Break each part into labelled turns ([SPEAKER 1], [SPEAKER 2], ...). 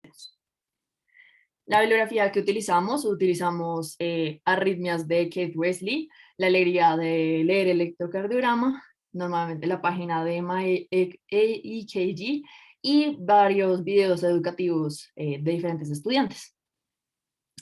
[SPEAKER 1] estudiantes. La bibliografía que utilizamos Arritmias de Keith Wesley, La alegría de leer electrocardiograma, normalmente la página de MyEKG y varios videos educativos de diferentes estudiantes.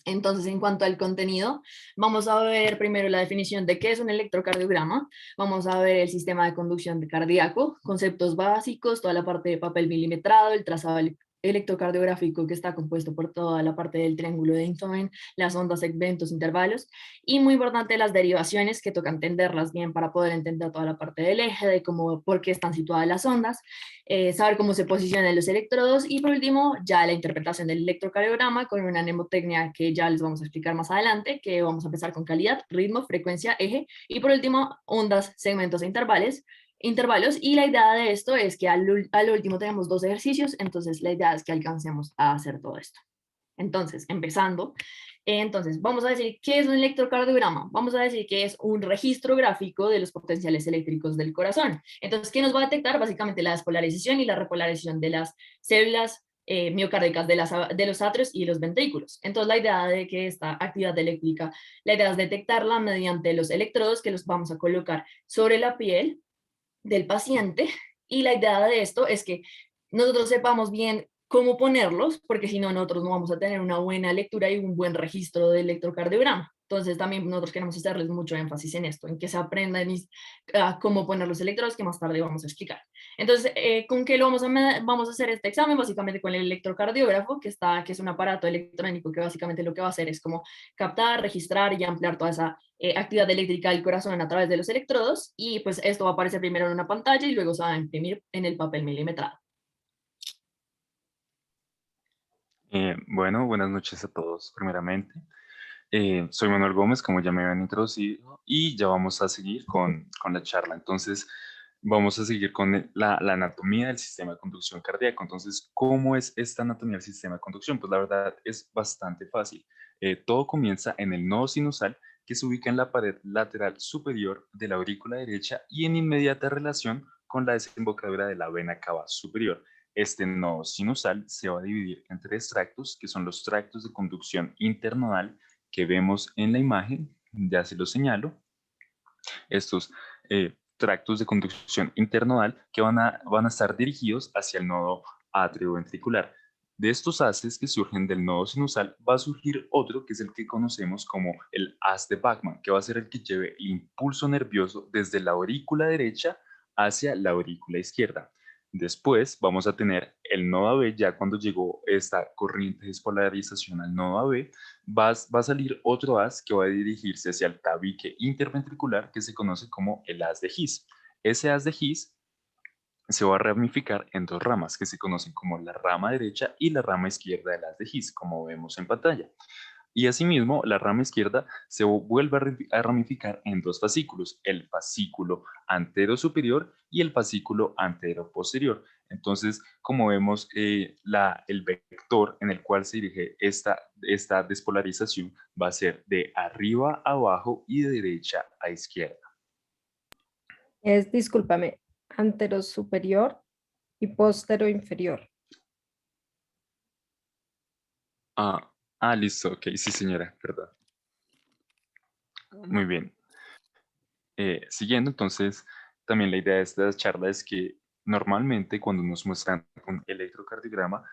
[SPEAKER 1] Entonces, en cuanto al contenido, vamos a ver primero la definición de qué es un electrocardiograma, vamos a ver el sistema de conducción de cardíaco, conceptos básicos, toda la parte de papel milimetrado, el trazado electrocardiográfico que está compuesto por toda la parte del triángulo de Einstein, las ondas, segmentos, intervalos, y muy importante las derivaciones que toca entenderlas bien para poder entender toda la parte del eje, de cómo, por qué están situadas las ondas, saber cómo se posicionan los electrodos y por último ya la interpretación del electrocardiograma con una mnemotecnia que ya les vamos a explicar más adelante, que vamos a empezar con calidad, ritmo, frecuencia, eje y por último ondas, segmentos e intervalos y la idea de esto es que al último tenemos 2 ejercicios, entonces la idea es que alcancemos a hacer todo esto. Entonces, empezando, entonces vamos a decir qué es un electrocardiograma. Vamos a decir que es un registro gráfico de los potenciales eléctricos del corazón. Entonces, ¿qué nos va a detectar? Básicamente la despolarización y la repolarización de las células miocárdicas de los atrios y los ventrículos. Entonces, la idea de que esta actividad eléctrica, la idea es detectarla mediante los electrodos que los vamos a colocar sobre la piel del paciente y la idea de esto es que nosotros sepamos bien cómo ponerlos, porque si no, nosotros no vamos a tener una buena lectura y un buen registro del electrocardiograma. Entonces, también nosotros queremos hacerles mucho énfasis en esto, en que se aprendan cómo poner los electrodos, que más tarde vamos a explicar. Entonces, ¿con qué lo vamos a hacer este examen? Básicamente con el electrocardiógrafo, que es un aparato electrónico que básicamente lo que va a hacer es como captar, registrar y ampliar toda esa actividad eléctrica del corazón a través de los electrodos, y pues esto va a aparecer primero en una pantalla y luego se va a imprimir en el papel milimetrado.
[SPEAKER 2] Bueno, buenas noches a todos, primeramente. Soy Manuel Gómez, como ya me habían introducido, y ya vamos a seguir con la charla. Entonces, vamos a seguir con la anatomía del sistema de conducción cardíaco. Entonces, ¿cómo es esta anatomía del sistema de conducción? Pues la verdad es bastante fácil. Todo comienza en el nodo sinusal, que se ubica en la pared lateral superior de la aurícula derecha y en inmediata relación con la desembocadura de la vena cava superior. Este nodo sinusal se va a dividir en 3 tractos, que son los tractos de conducción internodal que vemos en la imagen, ya se los señalo. Estos tractos de conducción internodal que van a estar dirigidos hacia el nodo atrioventricular. De estos haces que surgen del nodo sinusal va a surgir otro que es el que conocemos como el haz de Bachmann, que va a ser el que lleve el impulso nervioso desde la aurícula derecha hacia la aurícula izquierda. Después vamos a tener el nodo AB, ya cuando llegó esta corriente de despolarización al nodo AB, va a salir otro haz que va a dirigirse hacia el tabique interventricular que se conoce como el haz de His. Ese haz de His se va a ramificar en 2 ramas que se conocen como la rama derecha y la rama izquierda del haz de His, como vemos en pantalla. Y asimismo, la rama izquierda se vuelve a ramificar en 2 fascículos, el fascículo antero superior y el fascículo antero posterior. Entonces, como vemos, el vector en el cual se dirige esta despolarización va a ser de arriba a abajo y de derecha a izquierda.
[SPEAKER 3] Discúlpame, antero superior y postero inferior.
[SPEAKER 2] Listo, ok, sí señora, perdón. Muy bien. Siguiendo, entonces, también la idea de esta charla es que normalmente cuando nos muestran un electrocardiograma,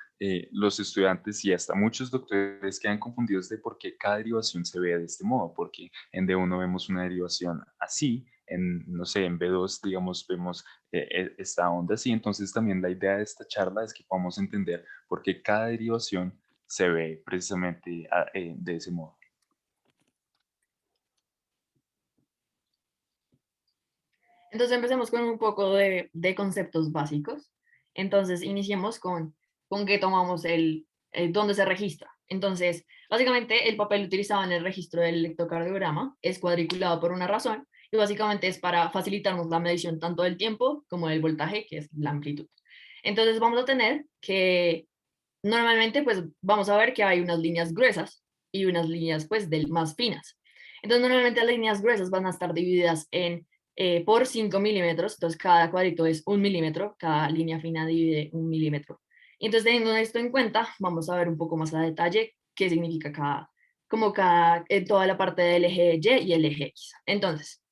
[SPEAKER 2] los estudiantes y hasta muchos doctores quedan confundidos de por qué cada derivación se ve de este modo, porque en D1 vemos una derivación así, no sé, en B2, digamos, vemos esta onda así, entonces también la idea de esta charla es que podamos entender por qué cada derivación se ve precisamente de ese modo.
[SPEAKER 1] Entonces empecemos con un poco de conceptos básicos. Entonces iniciemos con que tomamos dónde se registra. Entonces, básicamente el papel utilizado en el registro del electrocardiograma es cuadriculado por una razón y básicamente es para facilitarnos la medición tanto del tiempo como del voltaje, que es la amplitud. Entonces vamos a tener que normalmente pues vamos a ver que hay unas líneas gruesas y unas líneas pues más finas. Entonces normalmente las líneas gruesas van a estar divididas por 5 milímetros, entonces cada cuadrito es 1 milímetro, cada línea fina divide 1 milímetro. Entonces, teniendo esto en cuenta, vamos a ver un poco más a detalle qué significa cada, en toda la parte del eje Y y el eje X. Entonces,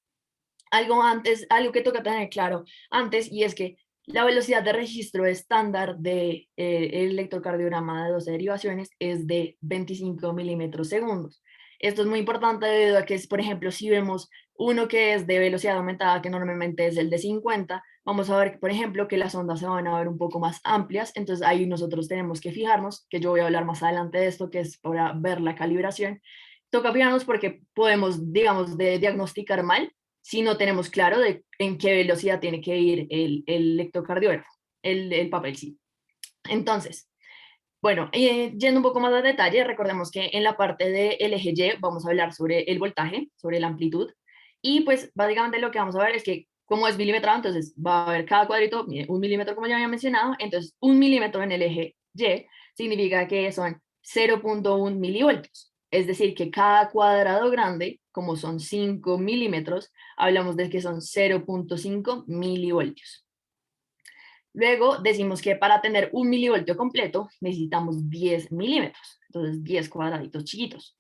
[SPEAKER 1] algo que toca tener claro antes, y es que la velocidad de registro estándar de el electrocardiograma de 12 derivaciones es de 25 milímetros segundos. Esto es muy importante debido a que, por ejemplo, si vemos uno que es de velocidad aumentada, que normalmente es el de 50, vamos a ver, por ejemplo, que las ondas se van a ver un poco más amplias, entonces ahí nosotros tenemos que fijarnos, que yo voy a hablar más adelante de esto, que es para ver la calibración. Toca fijarnos porque podemos, digamos, diagnosticar mal si no tenemos claro de en qué velocidad tiene que ir el electrocardiógrafo, el papel, sí. Entonces, bueno, yendo un poco más a detalle, recordemos que en la parte del eje Y vamos a hablar sobre el voltaje, sobre la amplitud, y pues básicamente lo que vamos a ver es que como es milimetrado, entonces va a haber cada cuadrito, mide 1 milímetro como ya había mencionado, entonces 1 milímetro en el eje Y significa que son 0.1 milivoltios, es decir, que cada cuadrado grande, como son 5 milímetros, hablamos de que son 0.5 milivoltios. Luego decimos que para tener 1 milivoltio completo necesitamos 10 milímetros, entonces 10 cuadraditos chiquitos.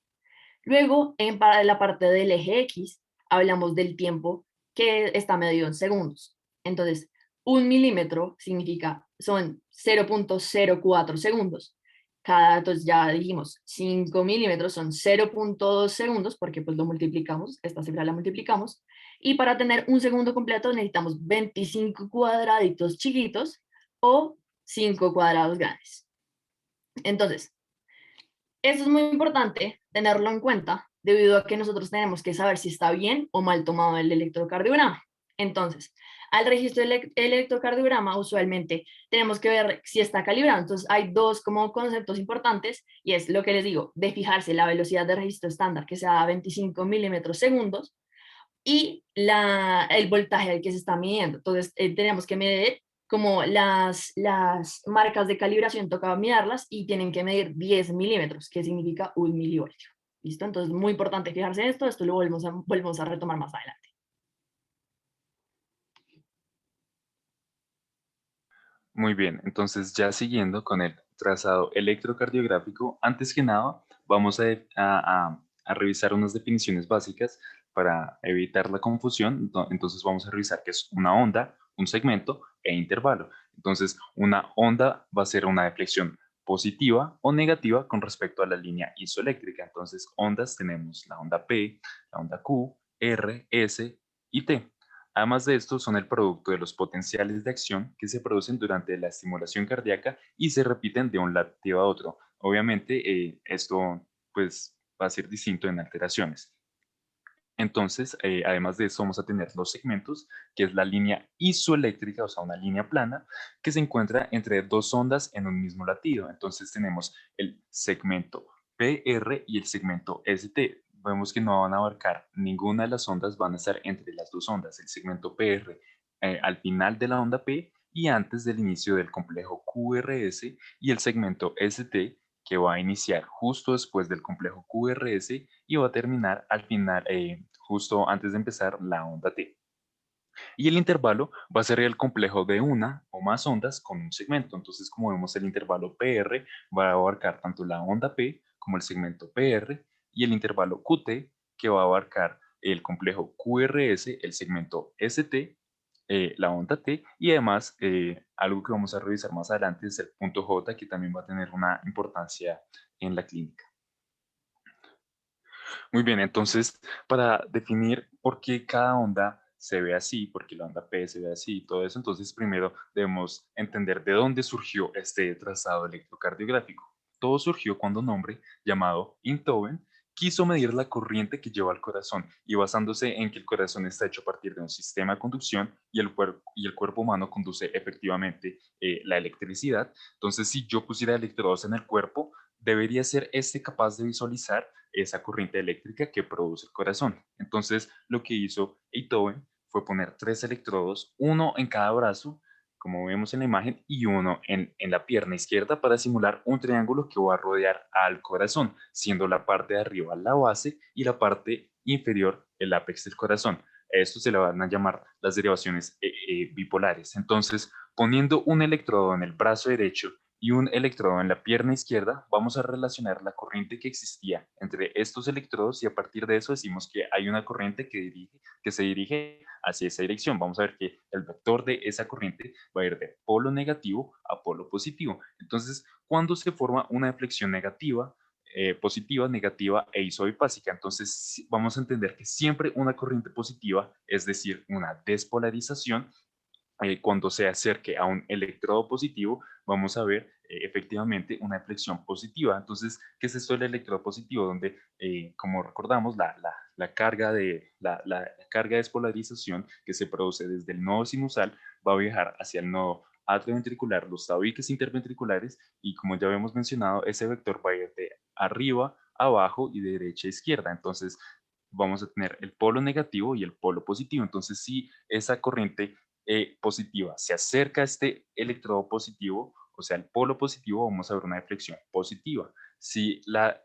[SPEAKER 1] Luego, para la parte del eje X, hablamos del tiempo que está medido en segundos. Entonces, 1 milímetro significa, son 0.04 segundos. Entonces ya dijimos, 5 milímetros son 0.2 segundos, porque pues lo multiplicamos, esta cifra la multiplicamos. Y para tener un segundo completo necesitamos 25 cuadraditos chiquitos o 5 cuadrados grandes. Entonces, eso es muy importante tenerlo en cuenta debido a que nosotros tenemos que saber si está bien o mal tomado el electrocardiograma. Entonces, al registro del electrocardiograma usualmente tenemos que ver si está calibrado. Entonces, hay dos como conceptos importantes y es lo que les digo, de fijarse la velocidad de registro estándar que sea a 25 milímetros segundos y el voltaje al que se está midiendo. Entonces, tenemos que medir como las marcas de calibración, toca mirarlas y tienen que medir 10 milímetros, que significa 1 milivoltio. ¿Listo? Entonces, muy importante fijarse en esto lo volvemos a retomar más adelante.
[SPEAKER 2] Muy bien, entonces ya siguiendo con el trazado electrocardiográfico, antes que nada vamos a revisar unas definiciones básicas para evitar la confusión. Entonces vamos a revisar qué es una onda, un segmento e intervalo. Entonces una onda va a ser una deflexión positiva o negativa con respecto a la línea isoeléctrica. Entonces ondas tenemos la onda P, la onda Q, R, S y T. Además de esto, son el producto de los potenciales de acción que se producen durante la estimulación cardíaca y se repiten de un latido a otro. Obviamente, esto pues, va a ser distinto en alteraciones. Entonces, además de eso, vamos a tener los segmentos, que es la línea isoeléctrica, o sea, una línea plana, que se encuentra entre dos ondas en un mismo latido. Entonces, tenemos el segmento PR y el segmento ST. Vemos que no van a abarcar ninguna de las ondas, van a estar entre las dos ondas. El segmento PR al final de la onda P y antes del inicio del complejo QRS y el segmento ST que va a iniciar justo después del complejo QRS y va a terminar al final, justo antes de empezar la onda T. Y el intervalo va a ser el complejo de una o más ondas con un segmento. Entonces, como vemos, el intervalo PR va a abarcar tanto la onda P como el segmento PR y el intervalo QT que va a abarcar el complejo QRS, el segmento ST, la onda T y además algo que vamos a revisar más adelante es el punto J que también va a tener una importancia en la clínica. Muy bien, entonces para definir por qué cada onda se ve así, por qué la onda P se ve así y todo eso, entonces primero debemos entender de dónde surgió este trazado electrocardiográfico. Todo surgió cuando un hombre llamado Einthoven quiso medir la corriente que lleva al corazón y basándose en que el corazón está hecho a partir de un sistema de conducción y el cuerpo humano conduce efectivamente la electricidad. Entonces, si yo pusiera electrodos en el cuerpo, debería ser este capaz de visualizar esa corriente eléctrica que produce el corazón. Entonces, lo que hizo Beethoven fue poner 3 electrodos, uno en cada brazo, como vemos en la imagen, y uno en la pierna izquierda para simular un triángulo que va a rodear al corazón, siendo la parte de arriba la base y la parte inferior el ápex del corazón. A esto se le van a llamar las derivaciones bipolares. Entonces, poniendo un electrodo en el brazo derecho y un electrodo en la pierna izquierda, vamos a relacionar la corriente que existía entre estos electrodos y a partir de eso decimos que hay una corriente que se dirige hacia esa dirección. Vamos a ver que el vector de esa corriente va a ir de polo negativo a polo positivo. Entonces, cuando se forma una deflexión negativa, positiva, negativa e isobipásica. Entonces vamos a entender que siempre una corriente positiva, es decir, una despolarización, cuando se acerque a un electrodo positivo, vamos a ver efectivamente una deflexión positiva. Entonces, ¿qué es esto del electrodo positivo? Donde, como recordamos, la carga la carga de despolarización que se produce desde el nodo sinusal va a viajar hacia el nodo atrioventricular, los tabiques interventriculares, y como ya habíamos mencionado, ese vector va a ir de arriba, abajo y de derecha a izquierda. Entonces, vamos a tener el polo negativo y el polo positivo. Entonces, si esa corriente positiva se acerca a este electrodo positivo, o sea, el polo positivo, vamos a ver una deflexión positiva. Si la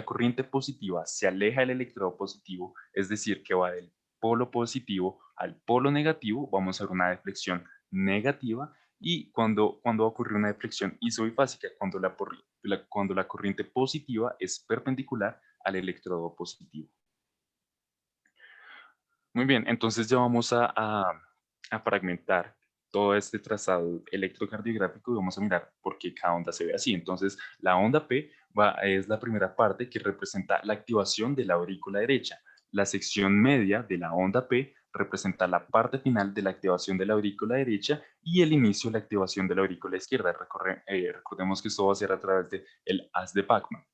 [SPEAKER 2] corriente positiva se aleja del electrodo positivo, es decir, que va del polo positivo al polo negativo, vamos a ver una deflexión negativa. Y cuando va a ocurrir una deflexión isobifásica, cuando la corriente positiva es perpendicular al electrodo positivo. Muy bien, entonces ya vamos a fragmentar todo este trazado electrocardiográfico y vamos a mirar por qué cada onda se ve así. Entonces, la onda P es la primera parte que representa la activación de la aurícula derecha. La sección media de la onda P representa la parte final de la activación de la aurícula derecha y el inicio de la activación de la aurícula izquierda. Recordemos que esto va a ser a través del haz de Pacman,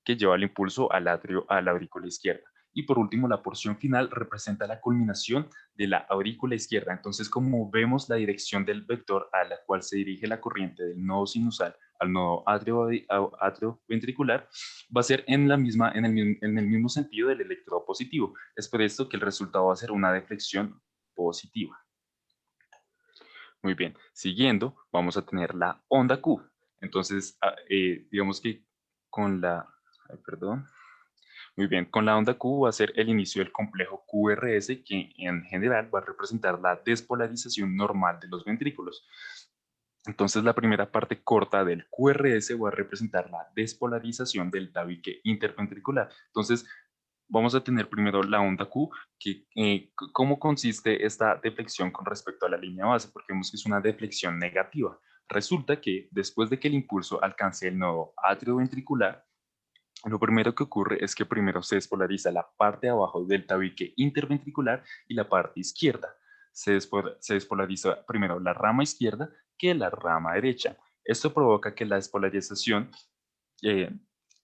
[SPEAKER 2] que lleva el impulso al atrio a la aurícula izquierda. Y por último, la porción final representa la culminación de la aurícula izquierda. Entonces, como vemos la dirección del vector a la cual se dirige la corriente del nodo sinusal al nodo atrioventricular, va a ser en el mismo sentido del electrodo positivo. Es por esto que el resultado va a ser una deflexión positiva. Muy bien, siguiendo, vamos a tener la onda Q. Entonces, digamos que con la, perdón, muy bien, con la onda Q va a ser el inicio del complejo QRS, que en general va a representar la despolarización normal de los ventrículos. Entonces, la primera parte corta del QRS va a representar la despolarización del tabique interventricular. Entonces, vamos a tener primero la onda Q, que cómo consiste esta deflexión con respecto a la línea base, porque vemos que es una deflexión negativa. Resulta que después de que el impulso alcance el nodo atrioventricular, lo primero que ocurre es que primero se despolariza la parte de abajo del tabique interventricular y la parte izquierda. Se despolariza primero la rama izquierda que la rama derecha. Esto provoca que la despolarización eh,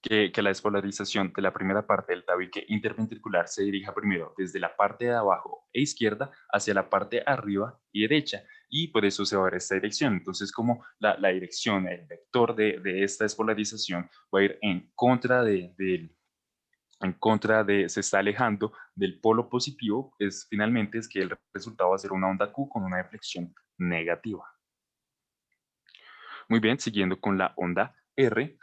[SPEAKER 2] que la despolarización de la primera parte del tabique interventricular se dirija primero desde la parte de abajo e izquierda hacia la parte arriba y derecha, y por eso se va a ver esta dirección. Entonces, como la dirección, el vector de esta despolarización va a ir se está alejando del polo positivo, finalmente es que el resultado va a ser una onda Q con una deflexión negativa. Muy bien, siguiendo con la onda R,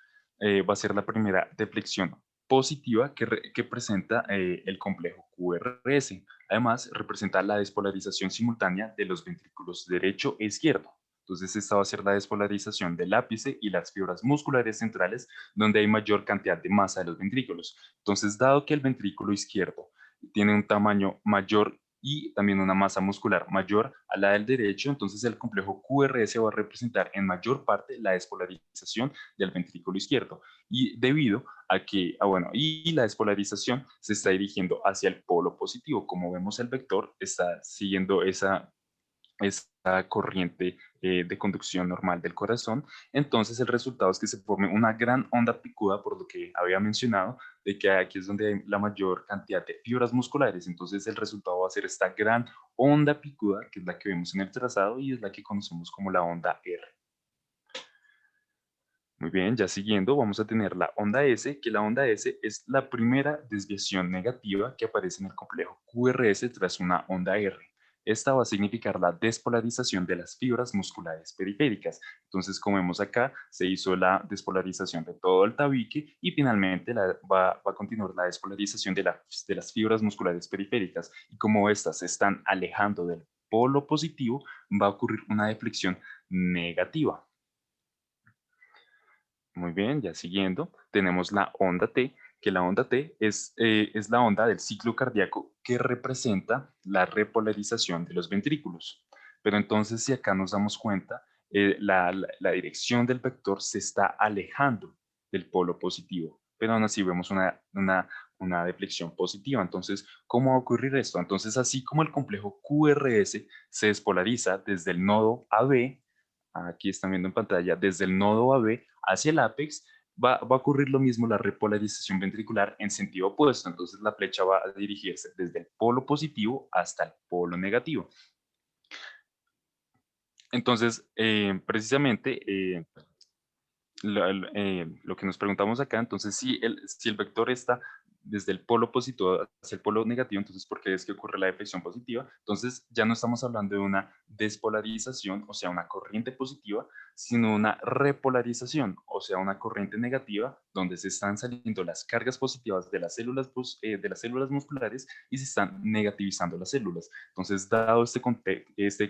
[SPEAKER 2] va a ser la primera deflexión positiva que presenta el complejo QRS. Además, representa la despolarización simultánea de los ventrículos derecho e izquierdo. Entonces, esta va a ser la despolarización del ápice y las fibras musculares centrales, donde hay mayor cantidad de masa de los ventrículos. Entonces, dado que el ventrículo izquierdo tiene un tamaño mayor y también una masa muscular mayor a la del derecho, entonces el complejo QRS va a representar en mayor parte la despolarización del ventrículo izquierdo. Y debido a que, y la despolarización se está dirigiendo hacia el polo positivo. Como vemos, el vector está siguiendo esa corriente de conducción normal del corazón. Entonces el resultado es que se forme una gran onda picuda, por lo que había mencionado, de que aquí es donde hay la mayor cantidad de fibras musculares. Entonces el resultado va a ser esta gran onda picuda, que es la que vemos en el trazado y es la que conocemos como la onda R. Muy bien, ya siguiendo, vamos a tener la onda S, que la onda S es la primera desviación negativa que aparece en el complejo QRS tras una onda R. Esta va a significar la despolarización de las fibras musculares periféricas. Entonces, como vemos acá, se hizo la despolarización de todo el tabique y finalmente va a continuar la despolarización de las fibras musculares periféricas. Y como estas se están alejando del polo positivo, va a ocurrir una deflexión negativa. Muy bien, ya siguiendo, tenemos la onda T, que la onda T es la onda del ciclo cardíaco que representa la repolarización de los ventrículos. Pero entonces, si acá nos damos cuenta, la dirección del vector se está alejando del polo positivo, pero aún así vemos una deflexión positiva. Entonces, ¿cómo va a ocurrir esto? Entonces, así como el complejo QRS se despolariza desde el nodo AB, aquí están viendo en pantalla, desde el nodo AB hacia el ápex, va a ocurrir lo mismo la repolarización ventricular en sentido opuesto. Entonces la flecha va a dirigirse desde el polo positivo hasta el polo negativo. Entonces, precisamente, lo que nos preguntamos acá, entonces si el vector está desde el polo positivo hacia el polo negativo, entonces ¿por qué es que ocurre la deflexión positiva? Entonces ya no estamos hablando de una despolarización, o sea, una corriente positiva, sino una repolarización, o sea, una corriente negativa, donde se están saliendo las cargas positivas de las células musculares y se están negativizando las células. Entonces, dado este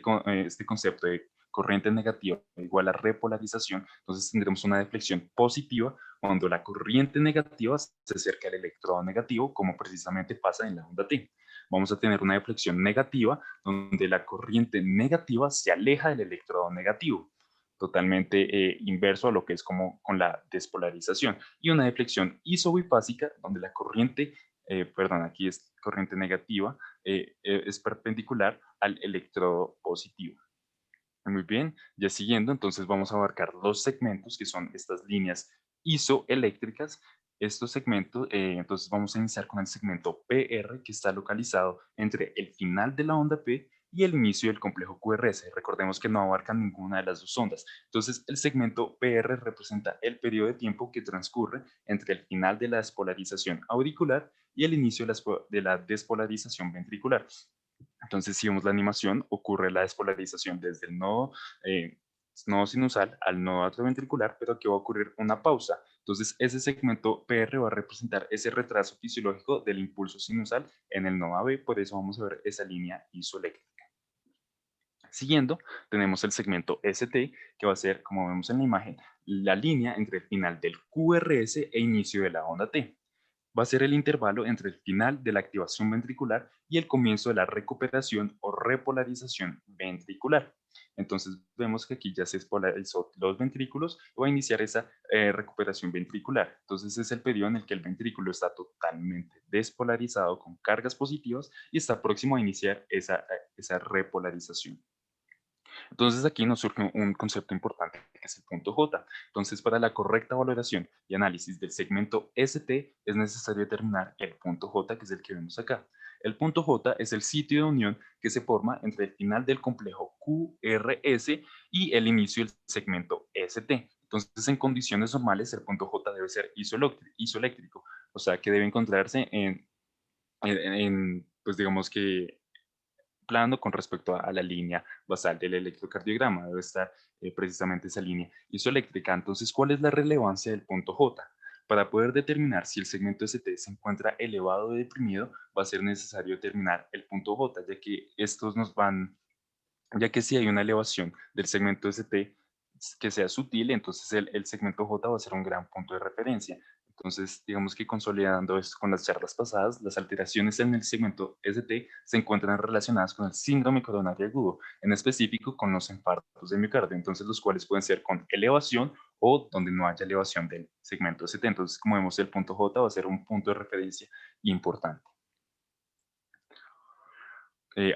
[SPEAKER 2] concepto de corriente negativa igual a repolarización, entonces tendremos una deflexión positiva cuando la corriente negativa se acerca al electrodo negativo, como precisamente pasa en la onda T. Vamos a tener una deflexión negativa donde la corriente negativa se aleja del electrodo negativo, totalmente inverso a lo que es como con la despolarización, y una deflexión isobifásica donde la corriente, aquí es corriente negativa, es perpendicular al electrodo positivo. Muy bien, ya siguiendo, entonces vamos a abarcar los segmentos que son estas líneas isoeléctricas. Estos segmentos, entonces vamos a iniciar con el segmento PR que está localizado entre el final de la onda P y el inicio del complejo QRS. Recordemos que no abarcan ninguna de las dos ondas. Entonces el segmento PR representa el periodo de tiempo que transcurre entre el final de la despolarización auricular y el inicio de la despolarización ventricular. Entonces, si vemos la animación, ocurre la despolarización desde el nodo sinusal al nodo atrioventricular, pero aquí va a ocurrir una pausa. Entonces, ese segmento PR va a representar ese retraso fisiológico del impulso sinusal en el nodo AB, por eso vamos a ver esa línea isoeléctrica. Siguiendo, tenemos el segmento ST, que va a ser, como vemos en la imagen, la línea entre el final del QRS e inicio de la onda T. Va a ser el intervalo entre el final de la activación ventricular y el comienzo de la recuperación o repolarización ventricular. Entonces vemos que aquí ya se despolarizó los ventrículos y va a iniciar esa recuperación ventricular. Entonces es el periodo en el que el ventrículo está totalmente despolarizado con cargas positivas y está próximo a iniciar esa repolarización. Entonces aquí nos surge un concepto importante que es el punto J. Entonces para la correcta valoración y análisis del segmento ST es necesario determinar el punto J, que es el que vemos acá. El punto J es el sitio de unión que se forma entre el final del complejo QRS y el inicio del segmento ST. Entonces en condiciones normales el punto J debe ser isoeléctrico, o sea que debe encontrarse pues digamos que plano con respecto a la línea basal del electrocardiograma, debe estar precisamente esa línea isoeléctrica. Entonces, ¿cuál es la relevancia del punto J? Para poder determinar si el segmento ST se encuentra elevado o deprimido, va a ser necesario determinar el punto J, ya que si hay una elevación del segmento ST que sea sutil, entonces el segmento J va a ser un gran punto de referencia. Entonces, digamos que consolidando esto con las charlas pasadas, las alteraciones en el segmento ST se encuentran relacionadas con el síndrome coronario agudo, en específico con los infartos de miocardio, entonces los cuales pueden ser con elevación o donde no haya elevación del segmento ST. Entonces, como vemos, el punto J va a ser un punto de referencia importante.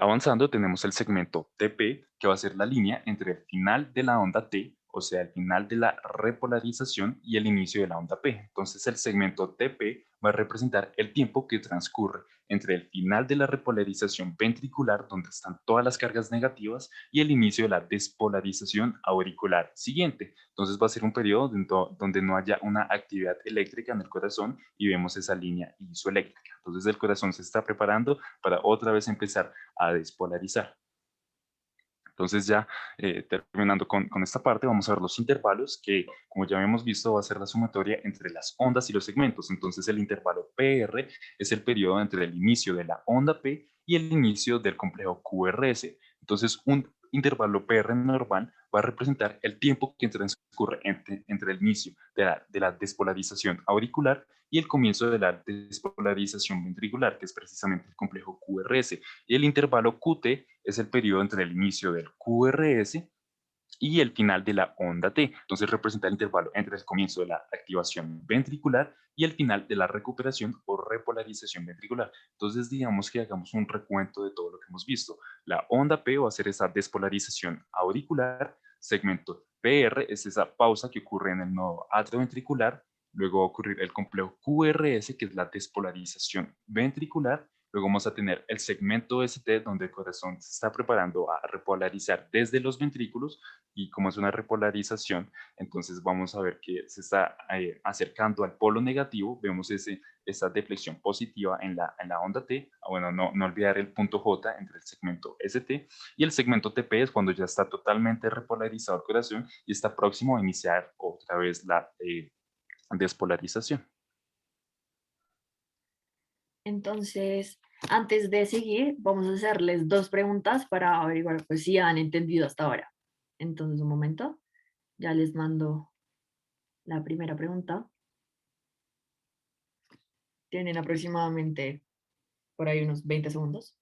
[SPEAKER 2] Avanzando, tenemos el segmento TP, que va a ser la línea entre el final de la onda T, o sea, el final de la repolarización y el inicio de la onda P. Entonces, el segmento TP va a representar el tiempo que transcurre entre el final de la repolarización ventricular, donde están todas las cargas negativas, y el inicio de la despolarización auricular siguiente. Entonces, va a ser un periodo donde no haya una actividad eléctrica en el corazón y vemos esa línea isoeléctrica. Entonces, el corazón se está preparando para otra vez empezar a despolarizar. Entonces ya terminando con esta parte, vamos a ver los intervalos que, como ya habíamos visto, va a ser la sumatoria entre las ondas y los segmentos. Entonces el intervalo PR es el periodo entre el inicio de la onda P y el inicio del complejo QRS. Entonces un intervalo PR normal va a representar el tiempo que transcurre entre el inicio de la despolarización auricular y el comienzo de la despolarización ventricular, que es precisamente el complejo QRS. Y el intervalo QT es el periodo entre el inicio del QRS y el final de la onda T. Entonces representa el intervalo entre el comienzo de la activación ventricular y el final de la recuperación o repolarización ventricular. Entonces digamos que hagamos un recuento de todo lo que hemos visto. La onda P va a ser esa despolarización auricular, segmento PR es esa pausa que ocurre en el nodo atrioventricular, luego va a ocurrir el complejo QRS, que es la despolarización ventricular. Luego vamos a tener el segmento ST, donde el corazón se está preparando a repolarizar desde los ventrículos, y como es una repolarización, entonces vamos a ver que se está acercando al polo negativo. Vemos esa deflexión positiva en la onda T. Bueno, no olvidar el punto J entre el segmento ST y el segmento TP, es cuando ya está totalmente repolarizado el corazón y está próximo a iniciar otra vez la despolarización.
[SPEAKER 1] Entonces, antes de seguir, vamos a hacerles 2 preguntas para averiguar pues, si han entendido hasta ahora. Entonces, un momento, ya les mando la primera pregunta. Tienen aproximadamente por ahí unos 20 segundos.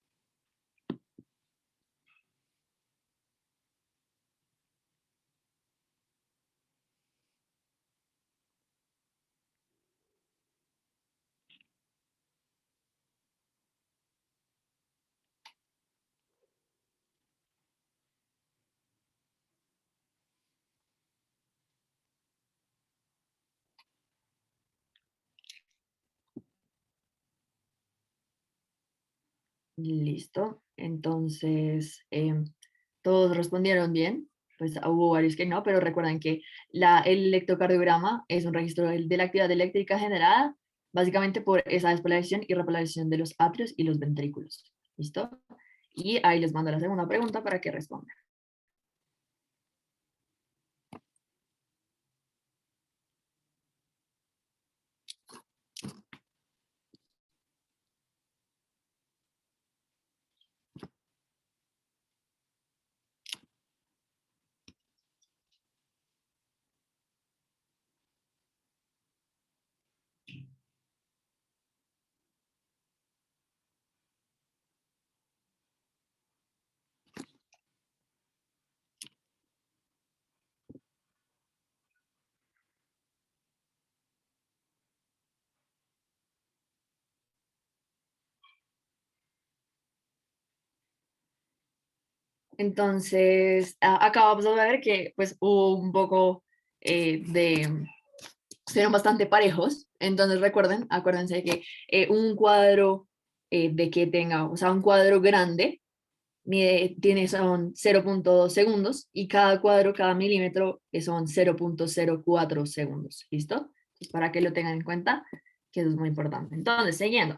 [SPEAKER 1] Listo. Entonces, todos respondieron bien. Pues hubo varios que no, pero recuerden que el electrocardiograma es un registro de la actividad eléctrica generada básicamente por esa despolarización y repolarización de los atrios y los ventrículos. ¿Listo? Y ahí les mando la segunda pregunta para que respondan. Entonces, acabamos de ver que pues hubo un poco fueron bastante parejos. Entonces acuérdense que un cuadro de que tenga, o sea, un cuadro grande, son 0.2 segundos y cada cuadro, cada milímetro son 0.04 segundos. ¿Listo? Entonces, para que lo tengan en cuenta, que eso es muy importante. Entonces, siguiendo.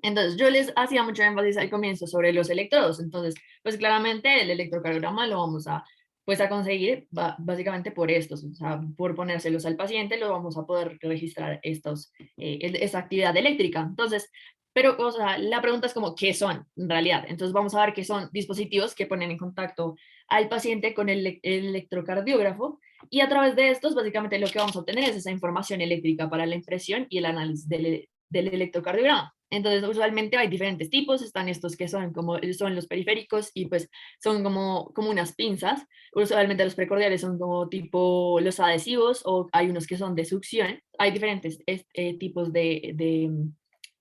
[SPEAKER 1] Entonces, yo les hacía mucho énfasis al comienzo sobre los electrodos. Entonces, pues claramente el electrocardiograma lo vamos a, pues, a conseguir básicamente por estos, o sea, por ponérselos al paciente, lo vamos a poder registrar esta actividad eléctrica. Entonces, pero, o sea, la pregunta es como, ¿qué son en realidad? Entonces, vamos a ver que son dispositivos que ponen en contacto al paciente con el electrocardiógrafo, y a través de estos, básicamente lo que vamos a obtener es esa información eléctrica para la impresión y el análisis del electrocardiograma. Entonces, usualmente hay diferentes tipos, están estos que son como son los periféricos y pues son como unas pinzas. Usualmente los precordiales son como tipo los adhesivos, o hay unos que son de succión. Hay diferentes tipos de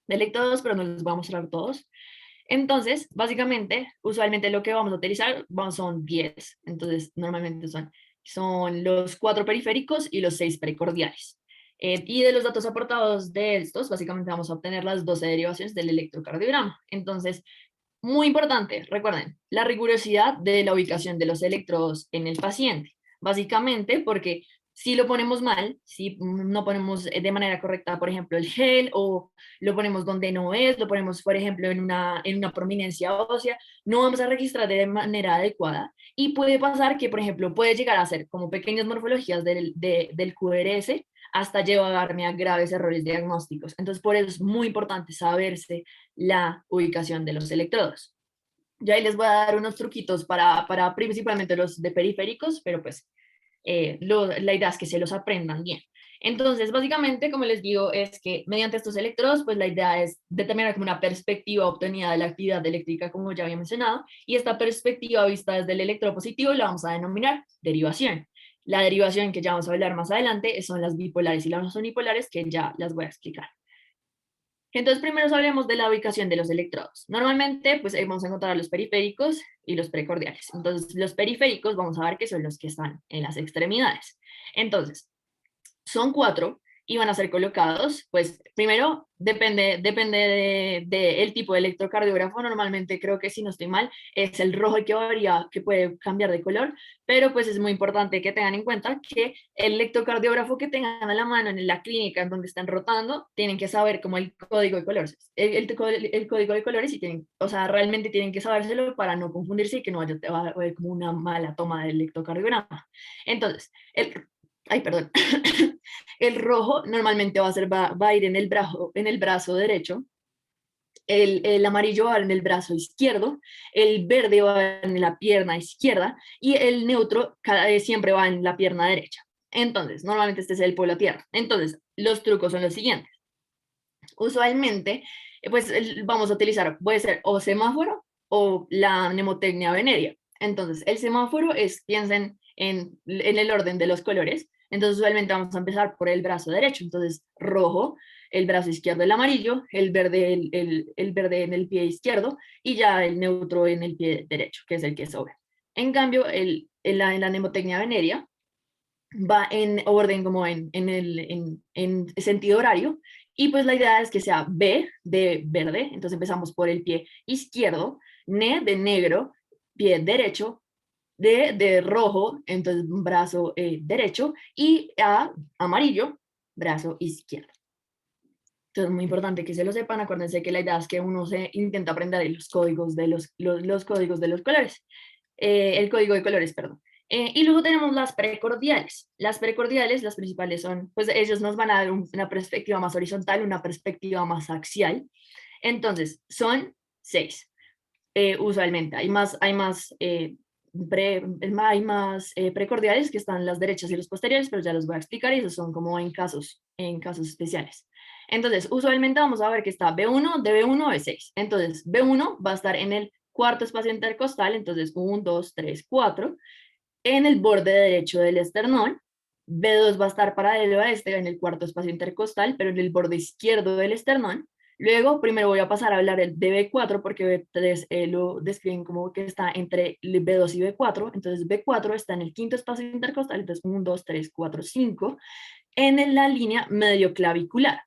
[SPEAKER 1] electrodos, pero no los voy a mostrar todos. Entonces, básicamente, usualmente lo que vamos a utilizar son 10. Entonces, normalmente son los 4 periféricos y los 6 precordiales. Y de los datos aportados de estos, básicamente vamos a obtener las 12 derivaciones del electrocardiograma. Entonces, muy importante, recuerden, la rigurosidad de la ubicación de los electrodos en el paciente. Básicamente porque si lo ponemos mal, si no ponemos de manera correcta, por ejemplo, el gel, o lo ponemos donde no es, lo ponemos, por ejemplo, en una prominencia ósea, no vamos a registrar de manera adecuada. Y puede pasar que, por ejemplo, puede llegar a ser como pequeñas morfologías del QRS hasta llevarme a graves errores diagnósticos. Entonces, por eso es muy importante saberse la ubicación de los electrodos. Yo ahí les voy a dar unos truquitos para principalmente los de periféricos, pero pues la idea es que se los aprendan bien. Entonces, básicamente, como les digo, es que mediante estos electrodos, pues la idea es determinar como una perspectiva obtenida de la actividad eléctrica, como ya había mencionado, y esta perspectiva vista desde el electrodo positivo la vamos a denominar derivación. La derivación que ya vamos a hablar más adelante son las bipolares y las unipolares, que ya las voy a explicar. Entonces, primero sabremos de la ubicación de los electrodos. Normalmente, pues ahí vamos a encontrar los periféricos y los precordiales. Entonces, los periféricos vamos a ver que son los que están en las extremidades. Entonces, son 4 y van a ser colocados, pues primero depende de el tipo de electrocardiógrafo. Normalmente creo que, si no estoy mal, es el rojo el que varía, que puede cambiar de color, pero pues es muy importante que tengan en cuenta que el electrocardiógrafo que tengan a la mano en la clínica en donde están rotando, tienen que saber como el código de colores. El código de colores, y tienen, o sea, realmente tienen que sabérselo para no confundirse y que no vaya a haber como una mala toma del electrocardiograma. Entonces, ay, perdón. El rojo normalmente va a ir en el brazo derecho, el amarillo va en el brazo izquierdo, el verde va en la pierna izquierda y el neutro siempre va en la pierna derecha. Entonces, normalmente este es el polo tierra. Entonces, los trucos son los siguientes. Usualmente, pues vamos a utilizar, puede ser o semáforo o la mnemotecnia veneria. Entonces, el semáforo es, piensen en el orden de los colores. Entonces, usualmente vamos a empezar por el brazo derecho. Entonces, rojo, el brazo izquierdo el amarillo, el verde, el verde en el pie izquierdo y ya el neutro en el pie derecho, que es el que sobra. En cambio, en la mnemotecnia veneria va en orden como en sentido horario, y pues la idea es que sea B de verde, entonces empezamos por el pie izquierdo, N de negro, pie derecho, D de rojo, entonces brazo derecho, y A amarillo, brazo izquierdo. Entonces es muy importante que se lo sepan. Acuérdense que la idea es que uno se intenta aprender los códigos de los códigos de los colores, el código de colores, perdón. Y luego tenemos las precordiales. Las precordiales, las principales son, pues ellos nos van a dar una perspectiva más horizontal, una perspectiva más axial. Entonces, son 6. Usualmente hay más precordiales, que están las derechas y los posteriores, pero ya los voy a explicar, y esos son como en casos especiales. Entonces, usualmente vamos a ver que está B1, de B1 a B6. Entonces, B1 va a estar en el cuarto espacio intercostal, entonces 1, 2, 3, 4, en el borde derecho del esternón. B2 va a estar paralelo a este en el cuarto espacio intercostal, pero en el borde izquierdo del esternón. Luego, primero voy a pasar a hablar de B4, porque B3 lo describen como que está entre B2 y B4. Entonces, B4 está en el quinto espacio intercostal, entonces 1, 2, 3, 4, 5, en la línea medio clavicular.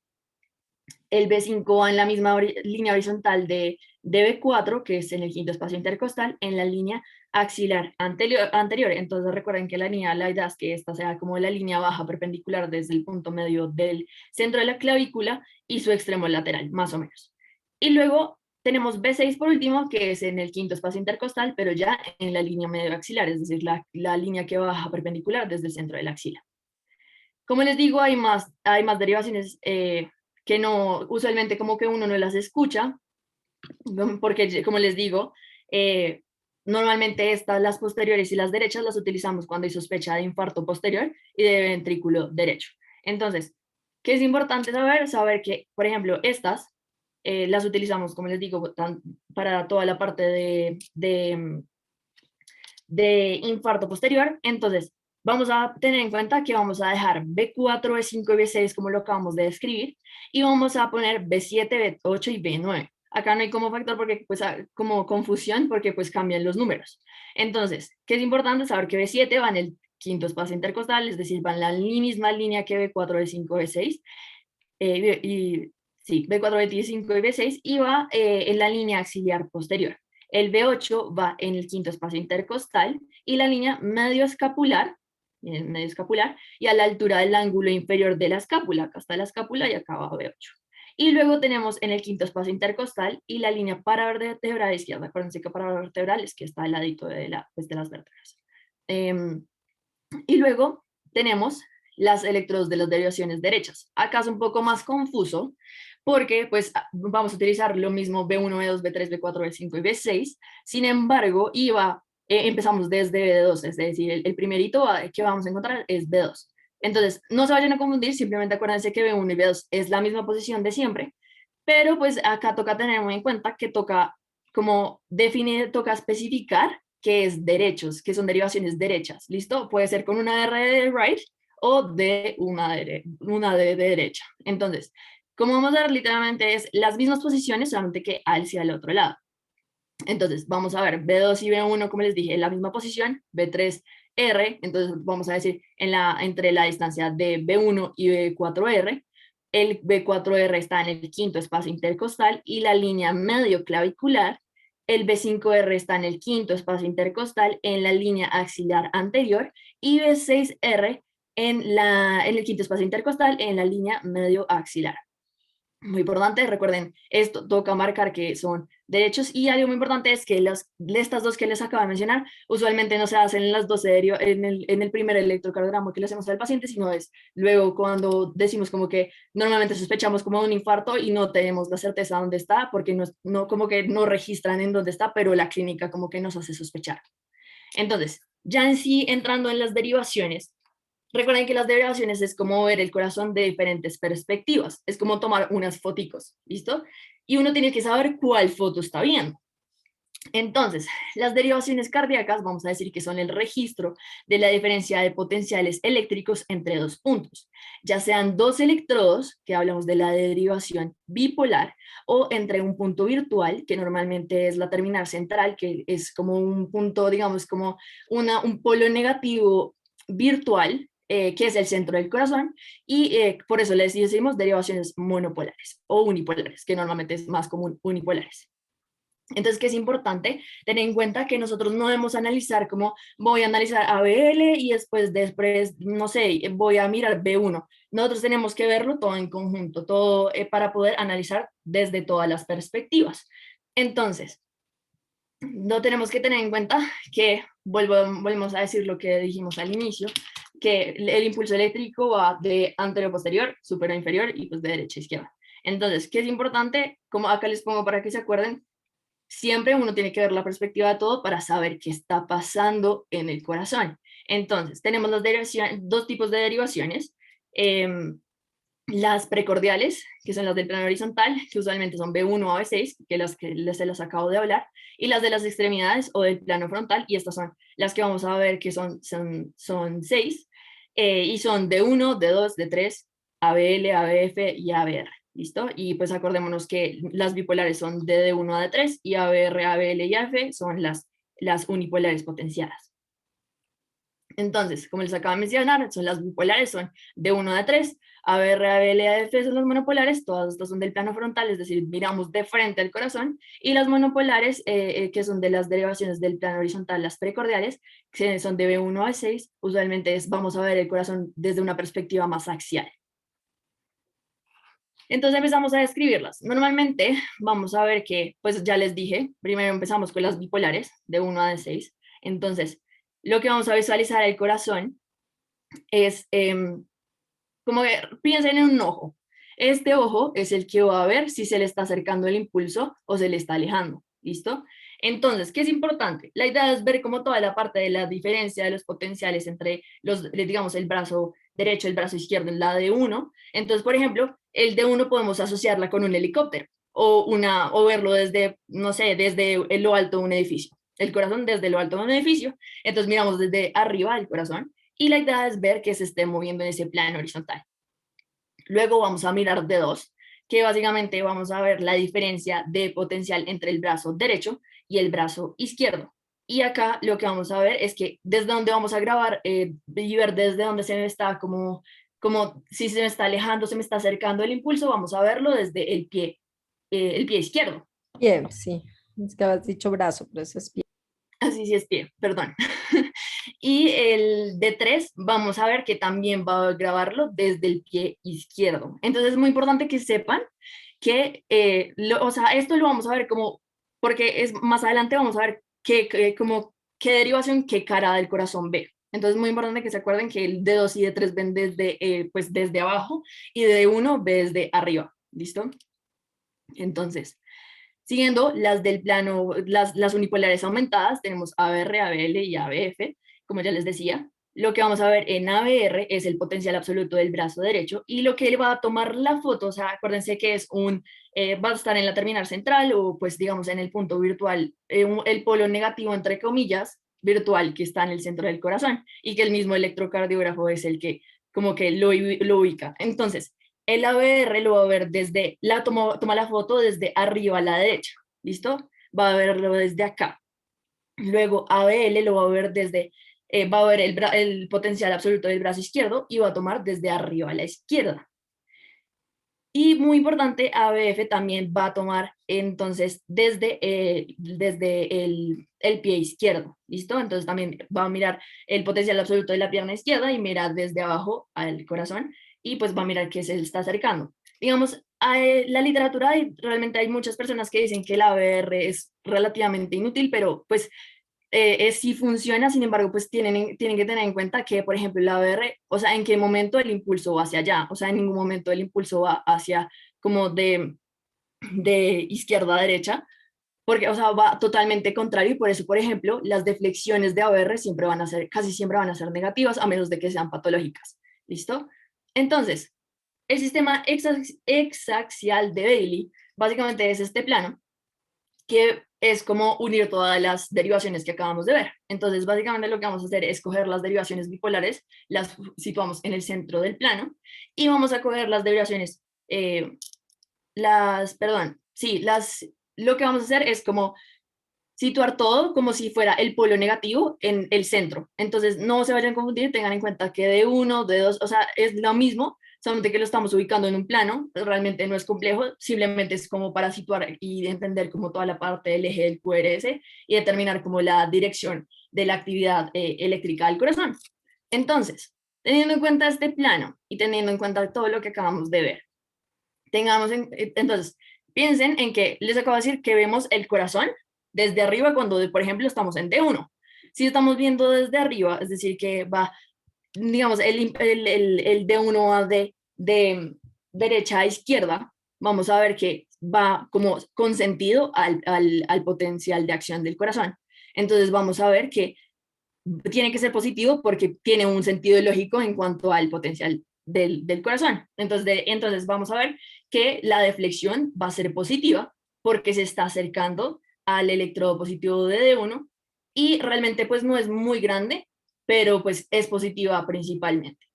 [SPEAKER 1] El B5 va en la misma línea horizontal de B4, que es en el quinto espacio intercostal, en la línea axilar anterior. Entonces recuerden que la idea es que esta sea como la línea baja perpendicular desde el punto medio del centro de la clavícula y su extremo lateral, más o menos. Y luego tenemos B6 por último, que es en el quinto espacio intercostal, pero ya en la línea medio axilar, es decir, la línea que baja perpendicular desde el centro de la axila. Como les digo, hay más derivaciones que no, usualmente como que uno no las escucha, porque como les digo, normalmente las posteriores y las derechas las utilizamos cuando hay sospecha de infarto posterior y de ventrículo derecho. Entonces, ¿qué es importante saber? Saber que, por ejemplo, estas las utilizamos, como les digo, para toda la parte de infarto posterior. Entonces, vamos a tener en cuenta que vamos a dejar B4, B5 y B6 como lo acabamos de describir, y vamos a poner B7, B8 y B9. Acá no hay como factor, porque pues como confusión, porque pues cambian los números. Entonces, ¿qué es importante? Saber que B7 va en el quinto espacio intercostal, es decir, va en la misma línea que B4, B5, B6, y sí, B4, B5 y B6, y va en la línea axiliar posterior. El B8 va en el quinto espacio intercostal y la línea medio escapular, y a la altura del ángulo inferior de la escápula. Acá está la escápula y acá va B8. Y luego tenemos en el quinto espacio intercostal y la línea paravertebral izquierda. Acuérdense que paravertebral es que está al ladito pues, de las vértebras. Y luego tenemos las electrodos de las derivaciones derechas. Acá es un poco más confuso porque pues vamos a utilizar lo mismo B1, B2, B3, B4, B5 y B6. Sin embargo, empezamos desde B2, es decir, el primerito que vamos a encontrar es B2. Entonces, no se vayan a confundir, simplemente acuérdense que B1 y B2 es la misma posición de siempre, pero pues acá toca tener muy en cuenta que toca como definir, toca especificar qué es derechos, qué son derivaciones derechas, ¿listo? Puede ser con una R de right o de una de derecha. Entonces, como vamos a ver literalmente es las mismas posiciones, solamente que hacia el otro lado. Entonces, vamos a ver, B2 y B1, como les dije, en la misma posición, B3, R, entonces vamos a decir entre la distancia de B1 y B4R, el B4R está en el quinto espacio intercostal y la línea medio clavicular, el B5R está en el quinto espacio intercostal en la línea axilar anterior y B6R en el quinto espacio intercostal en la línea medio axilar. Muy importante, recuerden, esto toca marcar que son derechos y algo muy importante es que estas dos que les acabo de mencionar usualmente no se hacen en las dos en el primer electrocardiograma que le hacemos al paciente, sino es luego cuando decimos como que normalmente sospechamos como un infarto y no tenemos la certeza de dónde está porque como que no registran en dónde está, pero la clínica como que nos hace sospechar. Entonces, ya en sí entrando en las derivaciones, recuerden que las derivaciones es como ver el corazón de diferentes perspectivas, es como tomar unas foticos, ¿listo? Y uno tiene que saber cuál foto está viendo. Entonces, las derivaciones cardíacas, vamos a decir que son el registro de la diferencia de potenciales eléctricos entre dos puntos, ya sean dos electrodos, que hablamos de la derivación bipolar, o entre un punto virtual, que normalmente es la terminal central, que es como un punto, digamos, como un polo negativo virtual, que es el centro del corazón, y por eso les decimos derivaciones monopolares o unipolares, que normalmente es más común unipolares. Entonces, que es importante tener en cuenta que nosotros no debemos analizar como voy a analizar ABL y después, no sé, voy a mirar B1. Nosotros tenemos que verlo todo en conjunto, todo para poder analizar desde todas las perspectivas. Entonces, no tenemos que tener en cuenta que, volvemos a decir lo que dijimos al inicio, que el impulso eléctrico va de anterior a posterior, superior a inferior y pues de derecha a izquierda. Entonces, ¿qué es importante? Como acá les pongo para que se acuerden, siempre uno tiene que ver la perspectiva de todo para saber qué está pasando en el corazón. Entonces, tenemos dos tipos de derivaciones. Las precordiales, que son las del plano horizontal, que usualmente son B1 a B6, que se las acabo de hablar, y las de las extremidades o del plano frontal, y estas son las que vamos a ver que son 6, y son D1, D2, D3, ABL, ABF y ABR. ¿Listo? Y pues acordémonos que las bipolares son de D1 a D3 y ABR, ABL y AF son las unipolares potenciadas. Entonces, como les acabo de mencionar, son las bipolares, son D1 a D3, ABR, ABL y AF son los monopolares, todas estas son del plano frontal, es decir, miramos de frente al corazón, y las monopolares, que son de las derivaciones del plano horizontal, las precordiales, que son de B1 a B6, usualmente vamos a ver el corazón desde una perspectiva más axial. Entonces empezamos a describirlas. Normalmente vamos a ver que, pues ya les dije, primero empezamos con las bipolares, de 1 a D6. Entonces, lo que vamos a visualizar el corazón es como que piensen en un ojo. Este ojo es el que va a ver si se le está acercando el impulso o se le está alejando. ¿Listo? Entonces, ¿qué es importante? La idea es ver como toda la parte de la diferencia de los potenciales entre digamos, el brazo derecho y el brazo izquierdo en la D1. Entonces, por ejemplo, el D1 podemos asociarla con un helicóptero o verlo desde, no sé, desde lo alto de un edificio. El corazón desde lo alto de un edificio. Entonces, miramos desde arriba el corazón y la idea es ver que se esté moviendo en ese plano horizontal. Luego vamos a mirar D2, que básicamente vamos a ver la diferencia de potencial entre el brazo derecho y el brazo izquierdo. Y acá lo que vamos a ver es que desde donde vamos a grabar y ver desde donde se me está como si se me está alejando, se me está acercando el impulso, vamos a verlo desde el pie izquierdo.
[SPEAKER 3] Pie, sí. Es que habías dicho brazo, pero eso es pie.
[SPEAKER 1] Así sí es pie, perdón. Y el D3 vamos a ver que también va a grabarlo desde el pie izquierdo. Entonces es muy importante que sepan que, o sea, esto lo vamos a ver como, porque es más adelante vamos a ver qué derivación, qué cara del corazón ve. Entonces es muy importante que se acuerden que el D2 y D3 ven desde, pues desde abajo y D1 ve desde arriba, ¿listo? Entonces, siguiendo las del plano, las unipolares aumentadas, tenemos ABR, ABL y ABF, como ya les decía. Lo que vamos a ver en ABR es el potencial absoluto del brazo derecho y lo que él va a tomar la foto, o sea, acuérdense que es va a estar en la terminal central o pues digamos en el punto virtual, el polo negativo entre comillas, virtual que está en el centro del corazón y que el mismo electrocardiógrafo es el que como que lo ubica. Entonces, el ABR lo va a ver desde, toma la foto desde arriba a la derecha, ¿listo? Va a verlo desde acá. Luego ABL lo va a ver desde, va a ver el potencial absoluto del brazo izquierdo y va a tomar desde arriba a la izquierda. Y muy importante, ABF también va a tomar entonces desde el pie izquierdo, ¿listo? Entonces también va a mirar el potencial absoluto de la pierna izquierda y mira desde abajo al corazón y pues va a mirar que se le está acercando. Digamos, la literatura, realmente hay muchas personas que dicen que el ABR es relativamente inútil, pero pues sí funciona, sin embargo, pues tienen que tener en cuenta que, por ejemplo, la ABR, o sea, en qué momento el impulso va hacia allá, o sea, en ningún momento el impulso va hacia como de izquierda a derecha, porque, o sea, va totalmente contrario y por eso, por ejemplo, las deflexiones de ABR siempre van a ser, casi siempre van a ser negativas, a menos de que sean patológicas, ¿listo? Entonces, el sistema exaxial de Bailey básicamente es este plano, que es como unir todas las derivaciones que acabamos de ver. Entonces, básicamente lo que vamos a hacer es coger las derivaciones bipolares, las situamos en el centro del plano, y vamos a coger las derivaciones, perdón, sí, lo que vamos a hacer es como situar todo como si fuera el polo negativo en el centro. Entonces, no se vayan a confundir, tengan en cuenta que de uno, de dos, o sea, es lo mismo, solamente que lo estamos ubicando en un plano, realmente no es complejo, simplemente es como para situar y entender como toda la parte del eje del QRS y determinar como la dirección de la actividad eléctrica del corazón. Entonces, teniendo en cuenta este plano y teniendo en cuenta todo lo que acabamos de ver, entonces, piensen en que les acabo de decir que vemos el corazón desde arriba cuando, por ejemplo, estamos en D1. Si estamos viendo desde arriba, es decir, que va, digamos, el D1 va de derecha a izquierda, vamos a ver que va como con sentido al potencial de acción del corazón. Entonces vamos a ver que tiene que ser positivo porque tiene un sentido lógico en cuanto al potencial del corazón. Entonces vamos a ver que la deflexión va a ser positiva porque se está acercando al electrodo positivo de D1 y realmente pues no es muy grande, pero pues es positiva principalmente.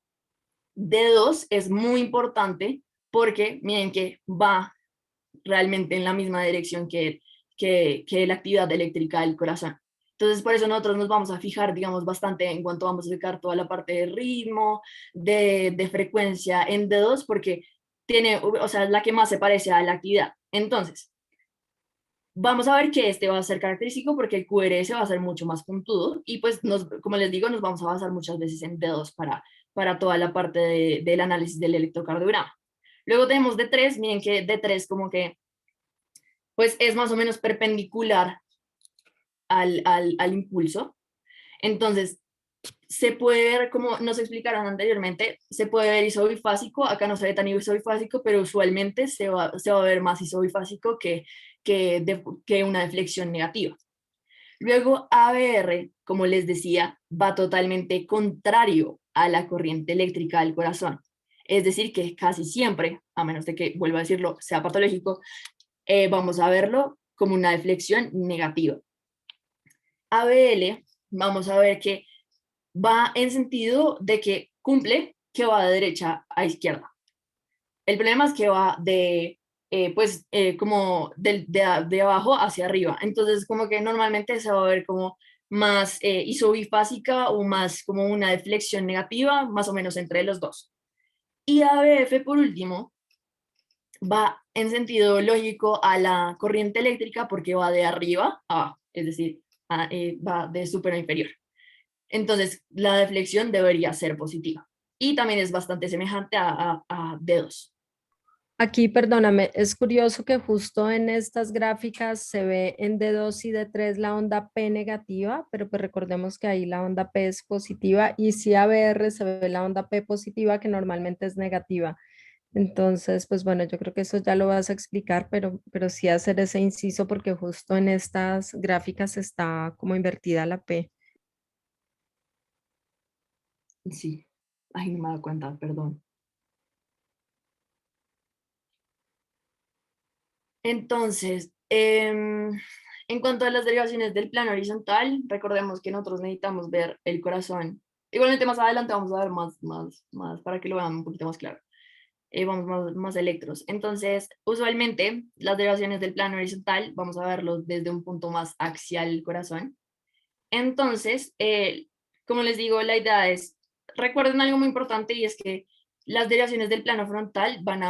[SPEAKER 1] D2 es muy importante porque miren que va realmente en la misma dirección que la actividad eléctrica del corazón. Entonces, por eso nosotros nos vamos a fijar, digamos, bastante en cuanto vamos a sacar toda la parte de ritmo, de frecuencia en dedos, porque tiene, o sea, es la que más se parece a la actividad. Entonces, vamos a ver que este va a ser característico porque el QRS va a ser mucho más puntudo y pues, como les digo, nos vamos a basar muchas veces en dedos para toda la parte del análisis del electrocardiograma. Luego tenemos D3, miren que D3 como que pues es más o menos perpendicular al impulso. Entonces, se puede ver, como nos explicaron anteriormente, se puede ver isobifásico, acá no se ve tan isobifásico, pero usualmente se va a ver más isobifásico que una deflexión negativa. Luego, ABR, como les decía, va totalmente contrario a la corriente eléctrica del corazón. Es decir, que casi siempre, a menos de que, vuelvo a decirlo, sea patológico, vamos a verlo como una deflexión negativa. ABL, vamos a ver que va en sentido de que cumple que va de derecha a izquierda. El problema es que va como de abajo hacia arriba. Entonces, como que normalmente se va a ver como más isobifásica o más como una deflexión negativa, más o menos entre los dos. Y ABF, por último, va en sentido lógico a la corriente eléctrica porque va de arriba a abajo, es decir, va de superior a inferior. Entonces, la deflexión debería ser positiva. Y también es bastante semejante a dedos.
[SPEAKER 3] Aquí, perdóname, es curioso que justo en estas gráficas se ve en D2 y D3 la onda P negativa, pero pues recordemos que ahí la onda P es positiva y si ABR se ve la onda P positiva que normalmente es negativa. Entonces, pues bueno, yo creo que eso ya lo vas a explicar, pero sí hacer ese inciso porque justo en estas gráficas está como invertida la P.
[SPEAKER 1] Sí, ay, no me he dado cuenta, perdón. Entonces, en cuanto a las derivaciones del plano horizontal, recordemos que nosotros necesitamos ver el corazón. Igualmente más adelante vamos a ver más para que lo vean un poquito más claro. Vamos más electros. Entonces, usualmente las derivaciones del plano horizontal vamos a verlos desde un punto más axial al corazón. Entonces, como les digo, la idea es, recuerden algo muy importante y es que las derivaciones del plano frontal van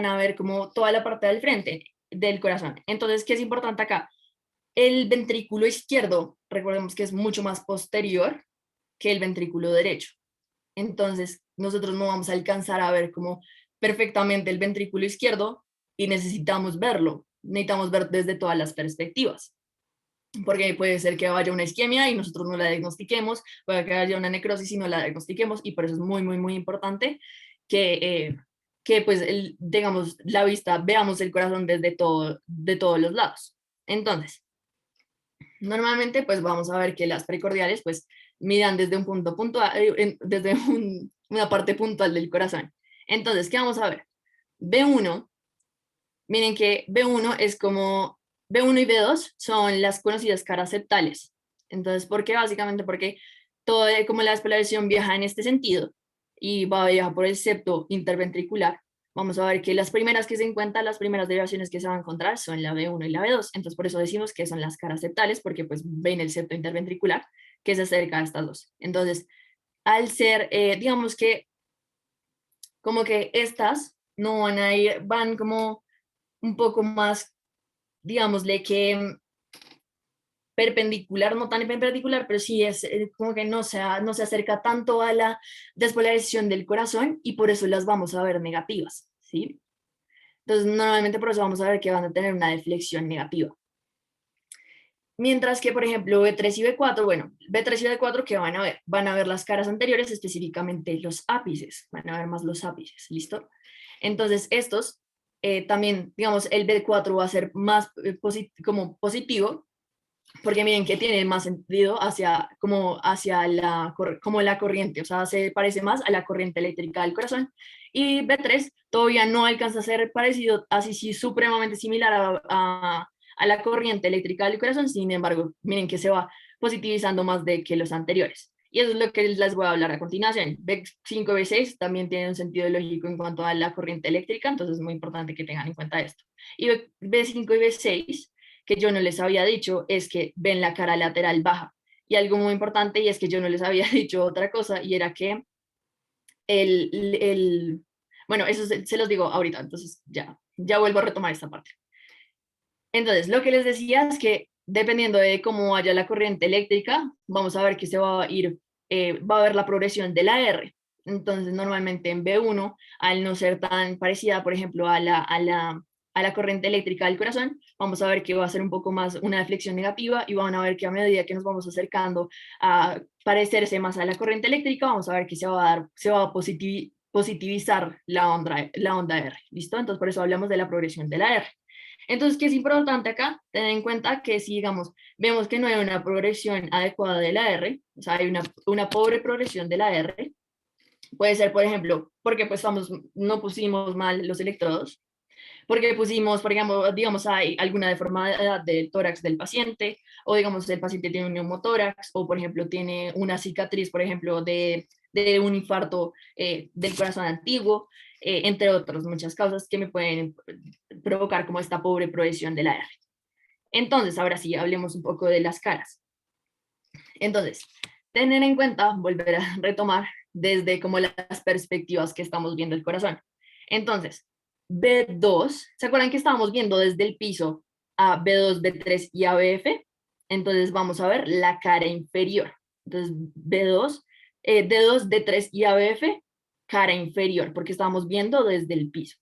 [SPEAKER 1] a ver como toda la parte del frente del corazón. Entonces, ¿qué es importante acá? El ventrículo izquierdo, recordemos que es mucho más posterior que el ventrículo derecho. Entonces, nosotros no vamos a alcanzar a ver como perfectamente el ventrículo izquierdo y necesitamos verlo. Necesitamos ver desde todas las perspectivas porque puede ser que haya una isquemia y nosotros no la diagnostiquemos, puede que haya una necrosis y no la diagnostiquemos, y por eso es muy importante que pues, digamos, la vista, veamos el corazón desde de todos los lados. Entonces, normalmente pues vamos a ver que las precordiales pues miran desde un punto puntual, desde una parte puntual del corazón. Entonces, ¿qué vamos a ver? B1, miren que B1 es como, B1 y B2 son las conocidas caras septales. Entonces, ¿por qué? Básicamente porque todo, como la despolarización viaja en este sentido y va a viajar por el septo interventricular, vamos a ver que las primeras que se encuentran, las primeras derivaciones que se van a encontrar son la B1 y la B2. Entonces, por eso decimos que son las caras septales, porque pues ven el septo interventricular que se acerca a estas dos. Entonces, al ser, digamos que como que estas no van a ir, van como un poco más, digámosle que perpendicular, no tan perpendicular, pero sí es como que no se acerca tanto a la despolarización del corazón y por eso las vamos a ver negativas, ¿sí? Entonces, normalmente por eso vamos a ver que van a tener una deflexión negativa. Mientras que, por ejemplo, B3 y B4, bueno, B3 y B4, ¿qué van a ver? Van a ver las caras anteriores, específicamente los ápices, van a ver más los ápices, ¿listo? Entonces, estos también, digamos, el B4 va a ser más como positivo, porque miren que tiene más sentido hacia, como hacia como la corriente, o sea, se parece más a la corriente eléctrica del corazón. Y B3 todavía no alcanza a ser parecido, así sí, supremamente similar a la corriente eléctrica del corazón, sin embargo, miren que se va positivizando más de que los anteriores. Y eso es lo que les voy a hablar a continuación. B5 y B6 también tienen un sentido lógico en cuanto a la corriente eléctrica, entonces es muy importante que tengan en cuenta esto. Y B5 y B6 que yo no les había dicho es que ven la cara lateral baja. Y algo muy importante y es que yo no les había dicho otra cosa y era que bueno, eso se los digo ahorita, entonces ya vuelvo a retomar esta parte. Entonces, lo que les decía es que dependiendo de cómo vaya la corriente eléctrica, vamos a ver que se va a ir, va a haber la progresión de la R. Entonces, normalmente en B1, al no ser tan parecida, por ejemplo, a la corriente eléctrica del corazón, vamos a ver que va a ser un poco más una deflexión negativa y van a ver que a medida que nos vamos acercando a parecerse más a la corriente eléctrica, vamos a ver que se va a positivizar la onda R. ¿Listo? Entonces, por eso hablamos de la progresión de la R. Entonces, ¿qué es importante acá? Tener en cuenta que si, digamos, vemos que no hay una progresión adecuada de la R, o sea, hay una pobre progresión de la R, puede ser, por ejemplo, porque pues no pusimos mal los electrodos, porque pusimos, por ejemplo, digamos, hay alguna deformidad del tórax del paciente, o digamos, el paciente tiene un neumotórax, o por ejemplo, tiene una cicatriz, por ejemplo, de un infarto del corazón antiguo, entre otras muchas causas que me pueden provocar como esta pobre progresión de la R. Entonces, ahora sí, hablemos un poco de las caras. Entonces, tener en cuenta, volver a retomar desde como las perspectivas que estamos viendo el corazón. Entonces, B2, ¿se acuerdan que estábamos viendo desde el piso a B2, B3 y a BF? Entonces vamos a ver la cara inferior. Entonces, B2, D2, D3 y ABF, cara inferior, porque estábamos viendo desde el piso.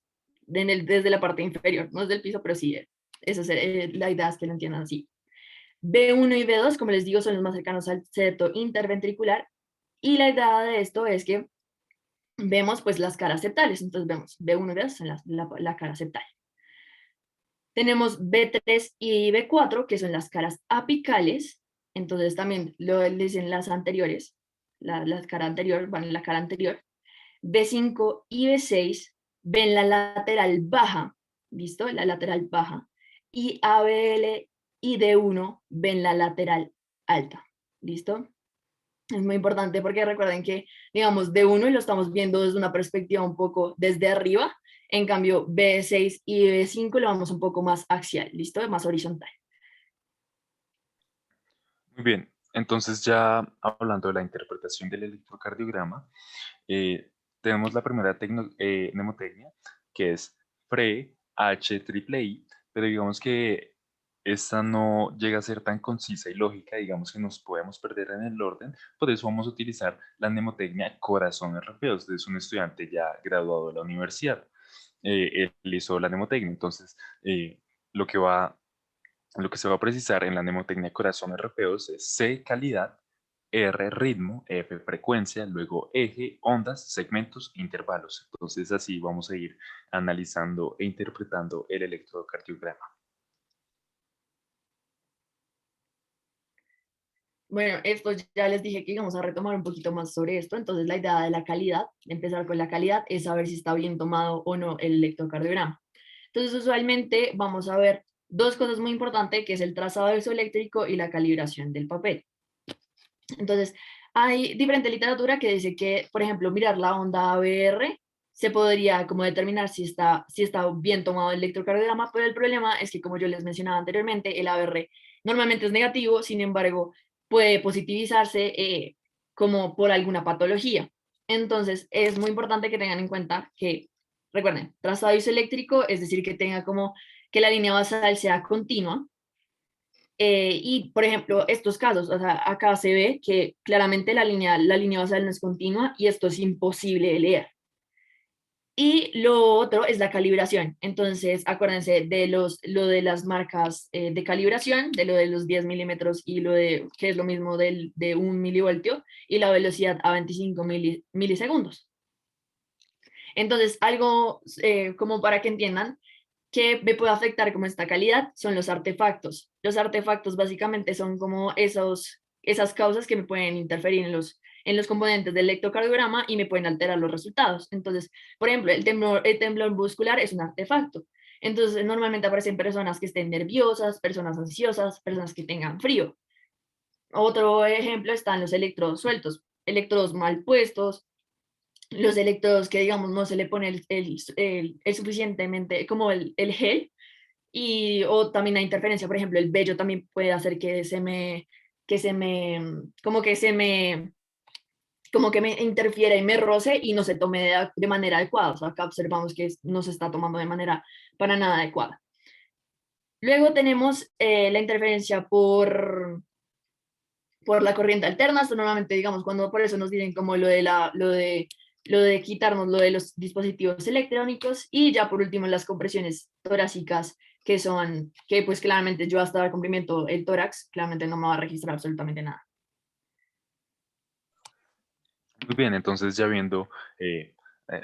[SPEAKER 1] desde la parte inferior, no desde el piso, pero sí, esa es la idea, es que lo entiendan así. B1 y B2, como les digo, son los más cercanos al septo interventricular, y la idea de esto es que vemos pues las caras septales, entonces vemos B1 y B2 son la cara septal. Tenemos B3 y B4, que son las caras apicales, entonces también lo dicen las anteriores, la cara anterior, van en la cara anterior. B5 y B6 ven la lateral baja, ¿listo? La lateral baja. Y ABL y D1 ven la lateral alta, ¿listo? Es muy importante porque recuerden que, digamos, D1 lo estamos viendo desde una perspectiva un poco desde arriba, en cambio B6 y B5 lo vamos un poco más axial, ¿listo? Más horizontal.
[SPEAKER 2] Muy bien, entonces ya hablando de la interpretación del electrocardiograma, eh, tenemos la primera mnemotecnia, que es FRE H triple I, pero digamos que esta no llega a ser tan concisa y lógica, digamos que nos podemos perder en el orden, por eso vamos a utilizar la mnemotecnia Corazón RP. Usted es un estudiante ya graduado de la universidad, él hizo la mnemotecnia, entonces lo que va lo que se va a precisar en la mnemotecnia Corazón RP2 es C, calidad, R, ritmo, F, frecuencia, luego eje, ondas, segmentos, intervalos. Entonces así vamos a ir analizando e interpretando el electrocardiograma.
[SPEAKER 1] Bueno, esto ya les dije que íbamos a retomar un poquito más sobre esto, entonces la idea de la calidad, de empezar con la calidad, es saber si está bien tomado o no el electrocardiograma. Entonces, usualmente vamos a ver dos cosas muy importantes, que es el trazado isoeléctrico y la calibración del papel. Entonces, hay diferente literatura que dice que, por ejemplo, mirar la onda ABR se podría como determinar si está bien tomado el electrocardiograma, pero el problema es que, como yo les mencionaba anteriormente, el ABR normalmente es negativo, sin embargo, puede positivizarse como por alguna patología. Entonces, es muy importante que tengan en cuenta que, recuerden, trazado isoeléctrico, es decir, que tenga como que la línea basal sea continua, y, por ejemplo, estos casos, o sea, acá se ve que claramente la línea basal no es continua y esto es imposible de leer. Y lo otro es la calibración. Entonces, acuérdense de lo de las marcas de calibración, de lo de los 10 milímetros y lo de, que es lo mismo de 1 milivoltio, y la velocidad a 25 milisegundos. Entonces, algo como para que entiendan, que me puede afectar como esta calidad son los artefactos. Los artefactos básicamente son como esas causas que me pueden interferir en los componentes del electrocardiograma y me pueden alterar los resultados. Entonces, por ejemplo, el temblor muscular es un artefacto. Entonces, normalmente aparecen personas que estén nerviosas, personas ansiosas, personas que tengan frío. Otro ejemplo están los electrodos sueltos, electrodos mal puestos, los electrodos que, digamos, no se le pone el suficientemente, como el gel, y o también la interferencia, por ejemplo, el vello también puede hacer como que me interfiera y me roce y no se tome de manera adecuada. O sea, acá observamos que no se está tomando de manera para nada adecuada. Luego tenemos la interferencia por la corriente alterna. Esto normalmente, digamos, cuando por eso nos dicen como lo de quitarnos lo de los dispositivos electrónicos, y ya por último las compresiones torácicas, que pues claramente yo hasta dar cumplimiento el tórax, claramente no me va a registrar absolutamente nada.
[SPEAKER 2] Muy bien, entonces ya viendo,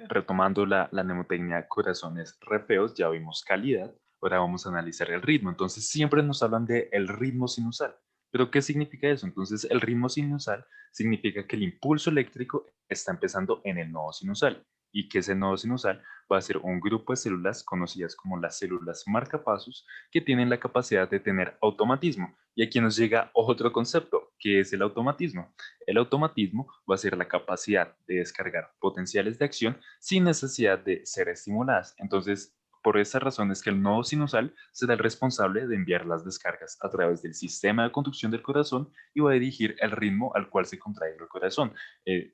[SPEAKER 2] retomando la mnemotecnia corazones repeos, ya vimos calidad, ahora vamos a analizar el ritmo. Entonces siempre nos hablan de el ritmo sinusal. ¿Pero qué significa eso? Entonces el ritmo sinusal significa que el impulso eléctrico está empezando en el nodo sinusal y que ese nodo sinusal va a ser un grupo de células conocidas como las células marcapasos que tienen la capacidad de tener automatismo. Y aquí nos llega otro concepto, que es el automatismo. El automatismo va a ser la capacidad de descargar potenciales de acción sin necesidad de ser estimuladas. Entonces, por esa razón es que el nodo sinusal será el responsable de enviar las descargas a través del sistema de conducción del corazón y va a dirigir el ritmo al cual se contrae el corazón.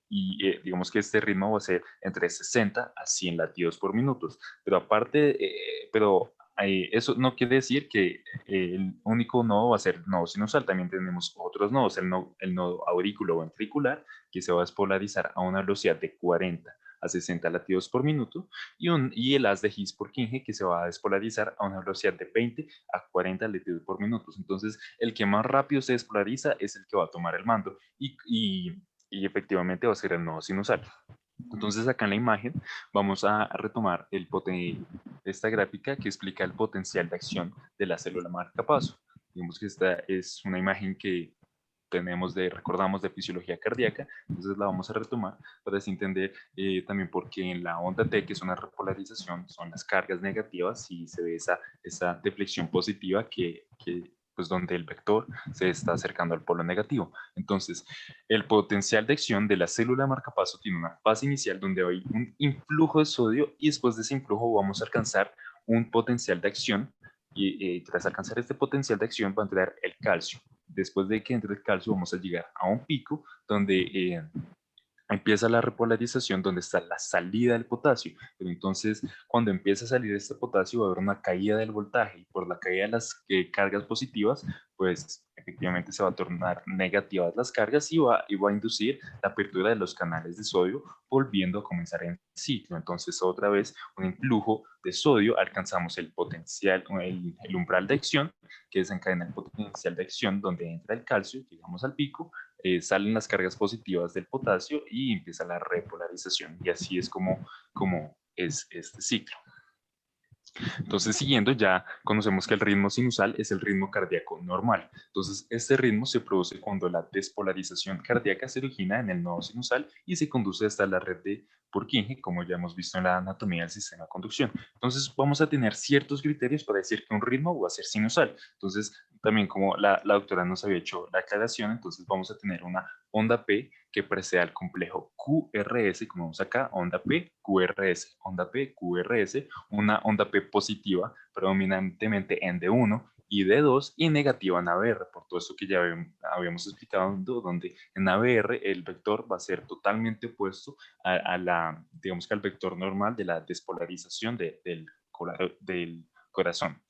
[SPEAKER 2] Digamos que este ritmo va a ser entre 60 a 100 latidos por minuto. Pero aparte, eso no quiere decir que el único nodo va a ser el nodo sinusal. También tenemos otros nodos, el nodo aurículo ventricular, que se va a despolarizar a una velocidad de 40 a 60 latidos por minuto y el haz de Higgs por Kinge que se va a despolarizar a una velocidad de 20 a 40 latidos por minuto. Entonces, el que más rápido se despolariza es el que va a tomar el mando y efectivamente va a ser el nodo sinusal. Entonces acá en la imagen vamos a retomar esta gráfica que explica el potencial de acción de la célula marcapaso. Digamos que esta es una imagen que recordamos de fisiología cardíaca, entonces la vamos a retomar para así entender también por qué en la onda T, que es una repolarización, son las cargas negativas y se ve esa deflexión positiva pues donde el vector se está acercando al polo negativo. Entonces, el potencial de acción de la célula marcapaso tiene una fase inicial donde hay un influjo de sodio y después de ese influjo vamos a alcanzar un potencial de acción y tras alcanzar este potencial de acción va a entrar el calcio. Después de que entre el calcio vamos a llegar a un pico donde empieza la repolarización, donde está la salida del potasio. Pero entonces, cuando empieza a salir este potasio, va a haber una caída del voltaje y por la caída de las cargas positivas, pues efectivamente se va a tornar negativas las cargas y va a inducir la apertura de los canales de sodio, volviendo a comenzar el ciclo. Entonces, otra vez, un influjo de sodio, alcanzamos el potencial, el umbral de acción, que desencadena el potencial de acción, donde entra el calcio, llegamos al pico, salen las cargas positivas del potasio y empieza la repolarización. Y así es como es este ciclo. Entonces, siguiendo, ya conocemos que el ritmo sinusal es el ritmo cardíaco normal. Entonces, este ritmo se produce cuando la despolarización cardíaca se origina en el nodo sinusal y se conduce hasta la red de Purkinje, como ya hemos visto en la anatomía del sistema de conducción. Entonces, vamos a tener ciertos criterios para decir que un ritmo va a ser sinusal. Entonces, también como la doctora nos había hecho la aclaración, entonces vamos a tener una onda P que precede al complejo QRS, como vemos acá, onda P, QRS, onda P, QRS, una onda P positiva, predominantemente en D1 y D2 y negativa en ABR, por todo esto que ya habíamos explicado, donde en ABR el vector va a ser totalmente opuesto digamos que al vector normal de la despolarización del corazón.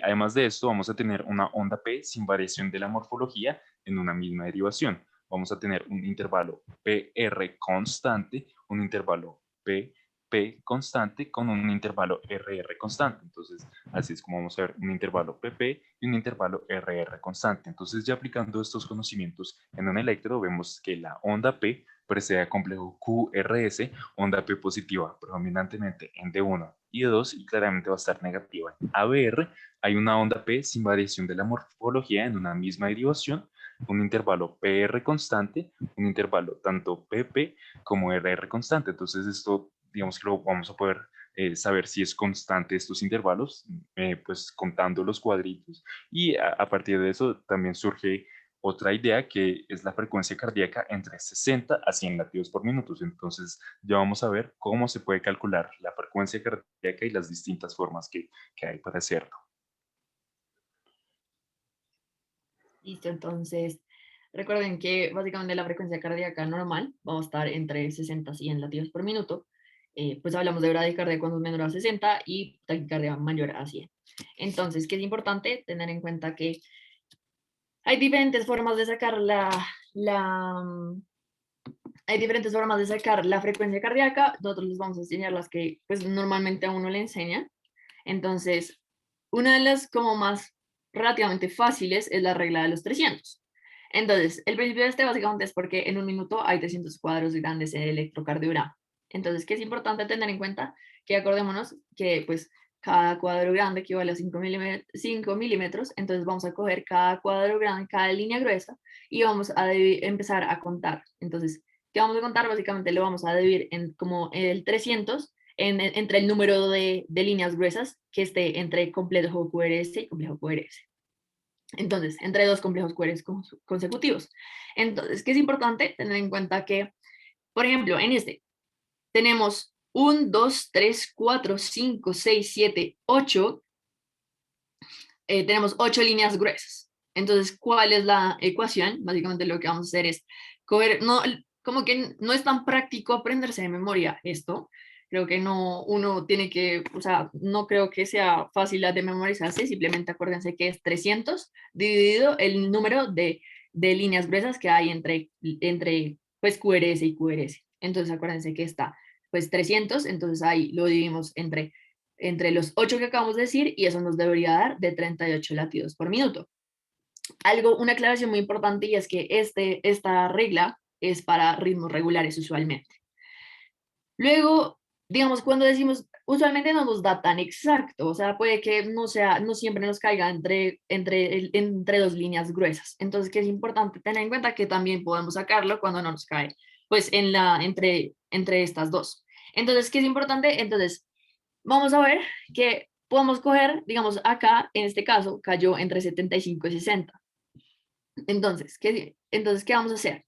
[SPEAKER 2] Además de esto, vamos a tener una onda P sin variación de la morfología en una misma derivación. Vamos a tener un intervalo PR constante, un intervalo PP constante con un intervalo RR constante. Entonces, así es como vamos a ver un intervalo PP y un intervalo RR constante. Entonces, ya aplicando estos conocimientos en un electrodo, vemos que la onda P precede al complejo QRS, onda P positiva predominantemente en D1 y D2 y claramente va a estar negativa en ABR. Hay una onda P sin variación de la morfología en una misma derivación, un intervalo PR constante, un intervalo tanto PP como RR constante. Entonces esto, digamos que lo vamos a poder saber si es constante estos intervalos, pues contando los cuadritos. Y a partir de eso también surge otra idea que es la frecuencia cardíaca entre 60 a 100 latidos por minuto. Entonces ya vamos a ver cómo se puede calcular la frecuencia cardíaca y las distintas formas que hay para hacerlo.
[SPEAKER 1] Listo, entonces recuerden que básicamente la frecuencia cardíaca normal va a estar entre 60 y 100 latidos por minuto. Pues hablamos de bradicardia cuando es menor a 60 y taquicardia mayor a 100. Entonces, ¿qué es importante? Tener en cuenta que hay diferentes formas de sacar hay diferentes formas de sacar la frecuencia cardíaca. Nosotros les vamos a enseñar las que pues normalmente a uno le enseñan. Entonces, una de las como más relativamente fáciles es la regla de los 300. Entonces, el principio de este básicamente es porque en un minuto hay 300 cuadros grandes en el electrocardiograma. Entonces, ¿qué es importante tener en cuenta? Que acordémonos que pues cada cuadro grande equivale a 5 milímetros, entonces vamos a coger cada cuadro grande, cada línea gruesa y vamos a empezar a contar. Entonces, ¿qué vamos a contar? Básicamente lo vamos a dividir en como el 300 entre el número de líneas gruesas que esté entre complejo QRS y complejo QRS. Entonces, entre dos complejos QRS consecutivos. Entonces, ¿qué es importante? Tener en cuenta que, por ejemplo, en este tenemos 1, 2, 3, 4, 5, 6, 7, 8. Tenemos 8 líneas gruesas. Entonces, ¿cuál es la ecuación? Básicamente lo que vamos a hacer es coger, no, como que no es tan práctico aprenderse de memoria esto. Creo que no, uno tiene que, o sea, no creo que sea fácil de memorizarse, simplemente acuérdense que es 300 dividido el número de líneas gruesas que hay entre pues QRS y QRS. Entonces acuérdense que está pues 300, entonces ahí lo dividimos entre los 8 que acabamos de decir y eso nos debería dar de 38 latidos por minuto. Una aclaración muy importante y es que esta regla es para ritmos regulares usualmente. Luego, digamos, cuando decimos, usualmente no nos da tan exacto, o sea, puede que no siempre nos caiga entre dos líneas gruesas. Entonces, que es importante tener en cuenta que también podemos sacarlo cuando no nos cae, pues entre estas dos. Entonces, ¿qué es importante? Entonces, vamos a ver que podemos coger, digamos, acá, en este caso, cayó entre 75 y 60. Entonces, ¿qué vamos a hacer?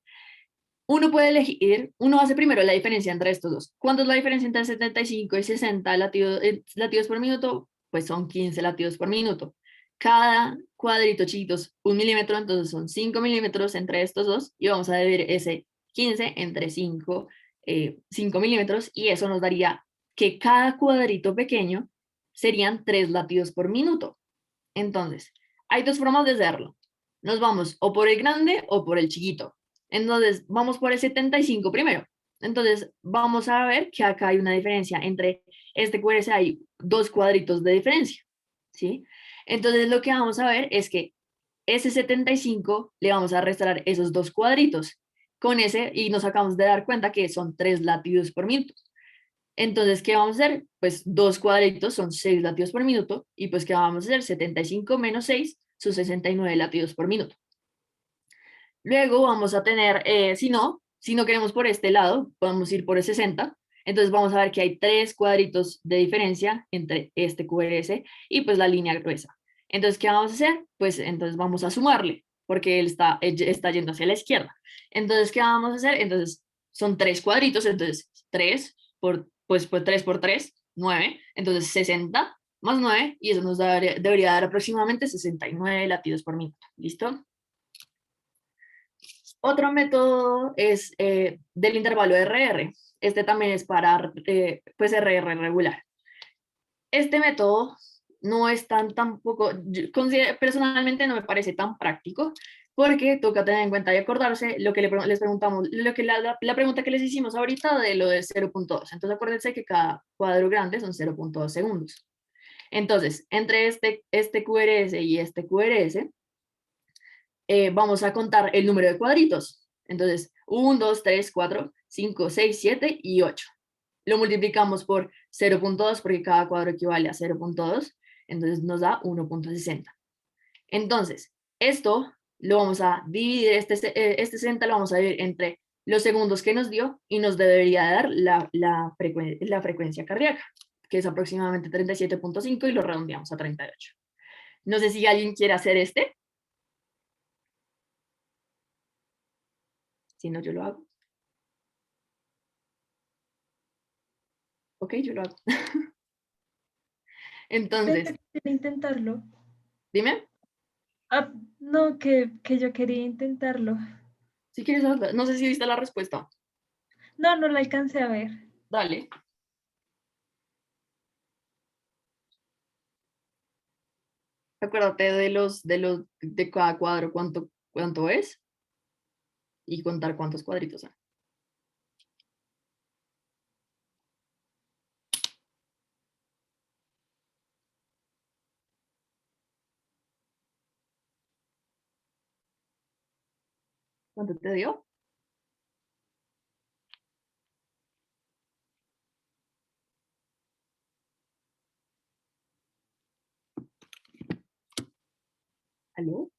[SPEAKER 1] Uno hace primero la diferencia entre estos dos. ¿Cuánto es la diferencia entre 75 y 60 latidos por minuto? Pues son 15 latidos por minuto. Cada cuadrito chiquito es 1 milímetro, entonces son 5 milímetros entre estos dos y vamos a dividir ese 15 entre 5 milímetros y eso nos daría que cada cuadrito pequeño serían 3 latidos por minuto. Entonces, hay dos formas de hacerlo. Nos vamos o por el grande o por el chiquito. Entonces, vamos por el 75 primero. Entonces, vamos a ver que acá hay una diferencia entre este QRS, hay dos cuadritos de diferencia, ¿sí? Entonces, lo que vamos a ver es que ese 75 le vamos a restar esos dos cuadritos con ese y nos acabamos de dar cuenta que son 3 latidos por minuto. Entonces, ¿qué vamos a hacer? Pues dos cuadritos son 6 latidos por minuto y pues ¿qué vamos a hacer? 75 menos 6 son 69 latidos por minuto. Luego vamos a tener, si no queremos por este lado, podemos ir por el 60. Entonces vamos a ver que hay 3 cuadritos de diferencia entre este QRS y pues la línea gruesa. Entonces, ¿qué vamos a hacer? Pues entonces vamos a sumarle, porque él está yendo hacia la izquierda. Entonces, ¿qué vamos a hacer? Entonces, son 3 cuadritos, entonces 3 por 3 por 3, 9. Entonces, 60 más 9, y eso nos debería dar aproximadamente 69 latidos por minuto. ¿Listo? Otro método es del intervalo RR. Este también es para pues RR regular. Este método no es tampoco, personalmente no me parece tan práctico porque toca tener en cuenta y acordarse lo que les preguntamos, la pregunta que les hicimos ahorita de lo de 0.2. Entonces acuérdense que cada cuadro grande son 0.2 segundos. Entonces, entre este QRS y este QRS, vamos a contar el número de cuadritos. Entonces, 1, 2, 3, 4, 5, 6, 7 y 8. Lo multiplicamos por 0.2 porque cada cuadro equivale a 0.2, entonces nos da 1.60. Entonces, esto lo vamos a dividir, este 60 lo vamos a dividir entre los segundos que nos dio y nos debería dar la frecuencia cardíaca, que es aproximadamente 37.5 y lo redondeamos a 38. No sé si alguien quiere hacer este. Si no, yo lo hago. Ok, yo lo hago. Entonces,
[SPEAKER 4] Quería intentarlo.
[SPEAKER 1] dime.
[SPEAKER 4] Ah, no, que yo quería intentarlo.
[SPEAKER 1] Si quieres, hazlo. No sé si viste la respuesta.
[SPEAKER 4] No, no la alcancé a ver.
[SPEAKER 1] Dale. Acuérdate de cada cuadro cuánto es y contar cuántos cuadritos son. ¿Cuánto te dio? ¿Aló?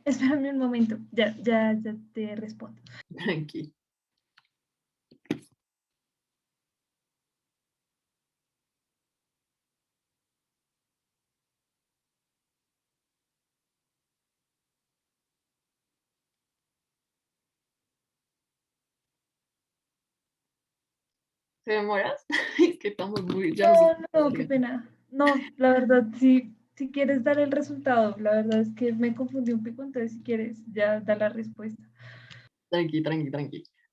[SPEAKER 4] Espérame un momento, ya te respondo.
[SPEAKER 1] Tranqui. ¿Te demoras? Es que estamos muy... Ya
[SPEAKER 4] No, qué pena. No, la verdad, si quieres dar el resultado, la verdad es que me confundí un poco, entonces si quieres, ya da la respuesta.
[SPEAKER 1] Tranqui.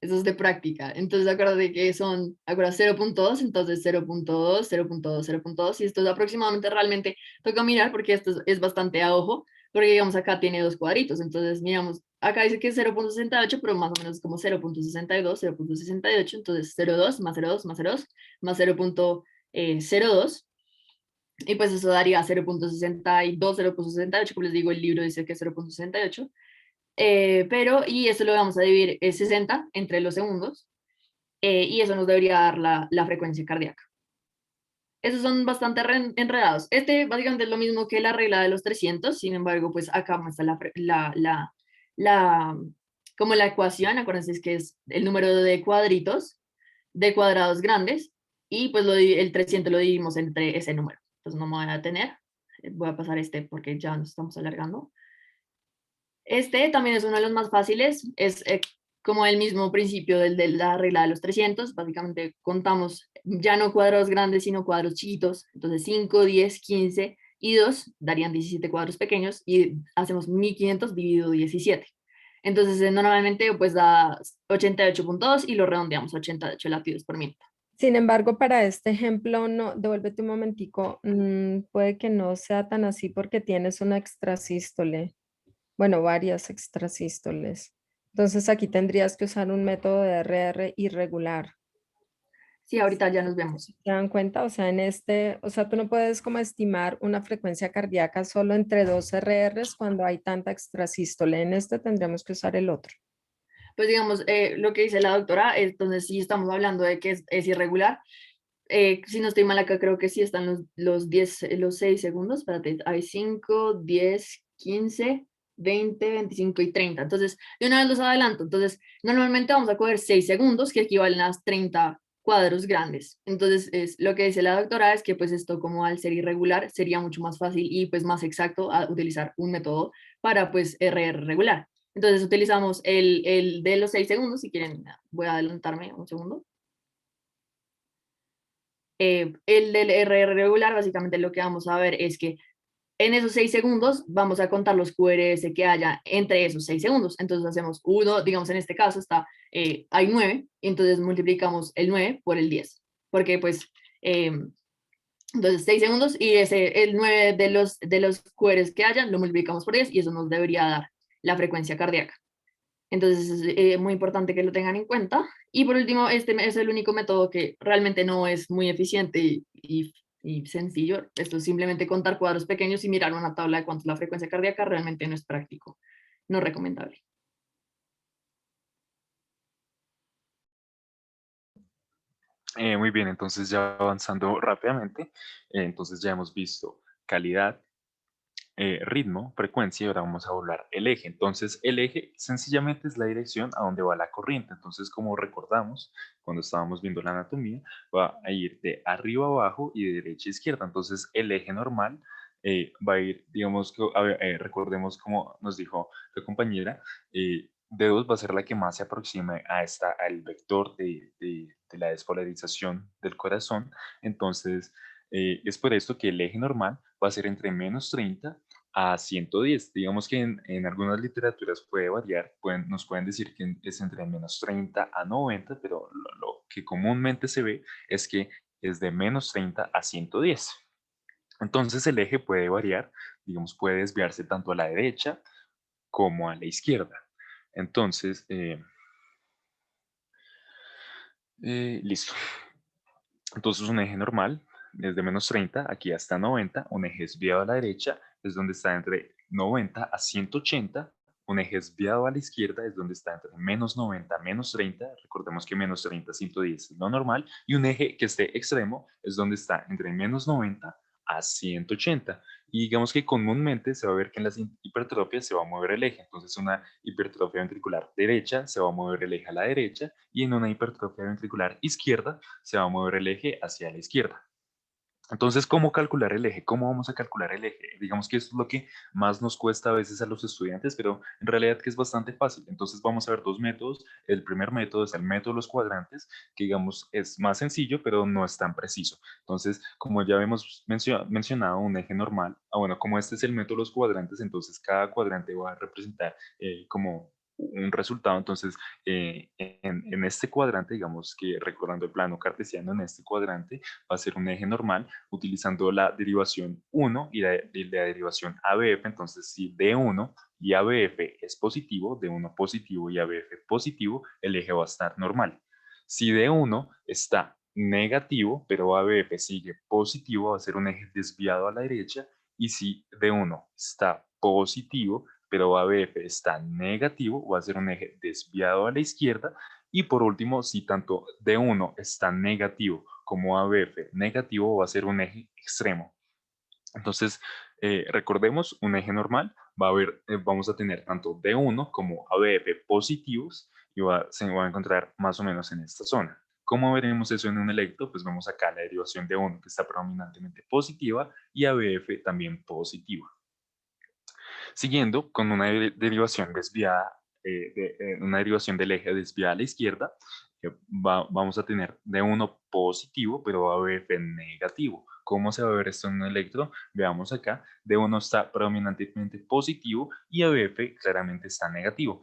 [SPEAKER 1] Eso es de práctica. Entonces, acuérdate que son, acuérdate, 0.2, entonces 0.2, 0.2, 0.2, y esto es aproximadamente, realmente, toca mirar porque esto es bastante a ojo, porque digamos acá tiene dos cuadritos, entonces miramos, acá dice que es 0.68, pero más o menos es como 0.62, 0.68, entonces 0.2 más 0.2 más 0.2 más 0.02, y pues eso daría 0.62, 0.68, como les digo, el libro dice que es 0.68, y eso lo vamos a dividir 60 entre los segundos, y eso nos debería dar la frecuencia cardíaca. Esos son bastante enredados. Este básicamente es lo mismo que la regla de los 300, sin embargo, pues acá muestra la, como la ecuación, acuérdense que es el número de cuadritos, de cuadrados grandes, y pues el 300 lo dividimos entre ese número. Entonces no me voy a detener, voy a pasar este porque ya nos estamos alargando. Este también es uno de los más fáciles, es como el mismo principio del de la regla de los 300, básicamente contamos ya no cuadros grandes, sino cuadros chiquitos, entonces 5, 10, 15 y 2 darían 17 cuadros pequeños y hacemos 1500 dividido 17. Entonces normalmente pues da 88.2 y lo redondeamos a 88 latidos por minuto.
[SPEAKER 3] Sin embargo, para este ejemplo, no, devuélvete un momentico, puede que no sea tan así porque tienes una extrasístole, bueno, varias extrasístoles. Entonces aquí tendrías que usar un método de RR irregular.
[SPEAKER 1] Sí, ahorita ya nos vemos.
[SPEAKER 3] ¿Se dan cuenta? O sea, en este, o sea, tú no puedes como estimar una frecuencia cardíaca solo entre dos RRs cuando hay tanta extrasístole. En este tendremos que usar el otro.
[SPEAKER 1] Pues digamos, lo que dice la doctora, entonces sí estamos hablando de que es irregular. Si no estoy mal acá, creo que sí están los 10, los 6 segundos. Espérate, hay 5, 10, 15, 20, 25 y 30. Entonces, de una vez los adelanto. Entonces, normalmente vamos a coger 6 segundos, que equivalen a 30 cuadros grandes. Entonces, lo que dice la doctora es que pues esto como al ser irregular sería mucho más fácil y pues más exacto a utilizar un método para pues RR regular. Entonces utilizamos el de los 6 segundos, si quieren, voy a adelantarme un segundo. El del RR regular, básicamente lo que vamos a ver es que en esos 6 segundos vamos a contar los QRS que haya entre esos 6 segundos. Entonces hacemos uno, digamos en este caso hay 9, entonces multiplicamos el 9 por el 10, porque pues, entonces 6 segundos y el 9 de los QRS que haya lo multiplicamos por 10 y eso nos debería dar la frecuencia cardíaca. Entonces es muy importante que lo tengan en cuenta. Y por último, este es el único método que realmente no es muy eficiente y sencillo. Esto es simplemente contar cuadros pequeños y mirar una tabla de cuánto es la frecuencia cardíaca. Realmente no es práctico, no recomendable.
[SPEAKER 2] Muy bien, entonces ya avanzando rápidamente, entonces ya hemos visto calidad, ritmo, frecuencia y ahora vamos a volar el eje. Entonces el eje sencillamente es la dirección a donde va la corriente. Entonces como recordamos cuando estábamos viendo la anatomía, va a ir de arriba a abajo y de derecha a izquierda. Entonces el eje normal va a ir, digamos, que, recordemos como nos dijo la compañera, D2 va a ser la que más se aproxime al vector de la despolarización del corazón. Entonces, es por esto que el eje normal va a ser entre -30 a 110. Digamos que en algunas literaturas puede variar, nos pueden decir que es entre -30 a 90, pero lo que comúnmente se ve es que es de -30 a 110. Entonces el eje puede variar, digamos, puede desviarse tanto a la derecha como a la izquierda. Entonces, listo. Entonces un eje normal es de -30 aquí hasta 90, un eje desviado a la derecha es donde está entre 90 a 180, un eje desviado a la izquierda es donde está entre -90 a -30, recordemos que -30 a 110 es lo normal, y un eje que esté extremo es donde está entre -90 a 180. Y digamos que comúnmente se va a ver que en las hipertrofias se va a mover el eje, entonces una hipertrofia ventricular derecha se va a mover el eje a la derecha y en una hipertrofia ventricular izquierda se va a mover el eje hacia la izquierda. Entonces, ¿cómo calcular el eje? ¿Cómo vamos a calcular el eje? Digamos que eso es lo que más nos cuesta a veces a los estudiantes, pero en realidad que es bastante fácil. Entonces vamos a ver dos métodos. El primer método es el método de los cuadrantes, que digamos es más sencillo, pero no es tan preciso. Entonces, como ya hemos mencionado, un eje normal, bueno, como este es el método de los cuadrantes, entonces cada cuadrante va a representar como un resultado. Entonces, en este cuadrante, digamos que recordando el plano cartesiano, en este cuadrante va a ser un eje normal utilizando la derivación 1 y la derivación ABF. Entonces, si D1 y ABF es positivo, D1 positivo y ABF positivo, el eje va a estar normal. Si D1 está negativo, pero ABF sigue positivo, va a ser un eje desviado a la derecha. Y si D1 está positivo, pero ABF está negativo, va a ser un eje desviado a la izquierda. Y por último, si tanto D1 está negativo como ABF negativo, va a ser un eje extremo. Entonces, recordemos, un eje normal va a haber, vamos a tener tanto D1 como ABF positivos y se va a encontrar más o menos en esta zona. ¿Cómo veremos eso en un electro? Pues vemos acá la derivación de 1 que está predominantemente positiva y ABF también positiva. Siguiendo con una derivación desviada, una derivación del eje desviada a la izquierda, vamos a tener D1 positivo, pero ABF negativo. ¿Cómo se va a ver esto en un electro? Veamos acá, D1 está predominantemente positivo y ABF claramente está negativo.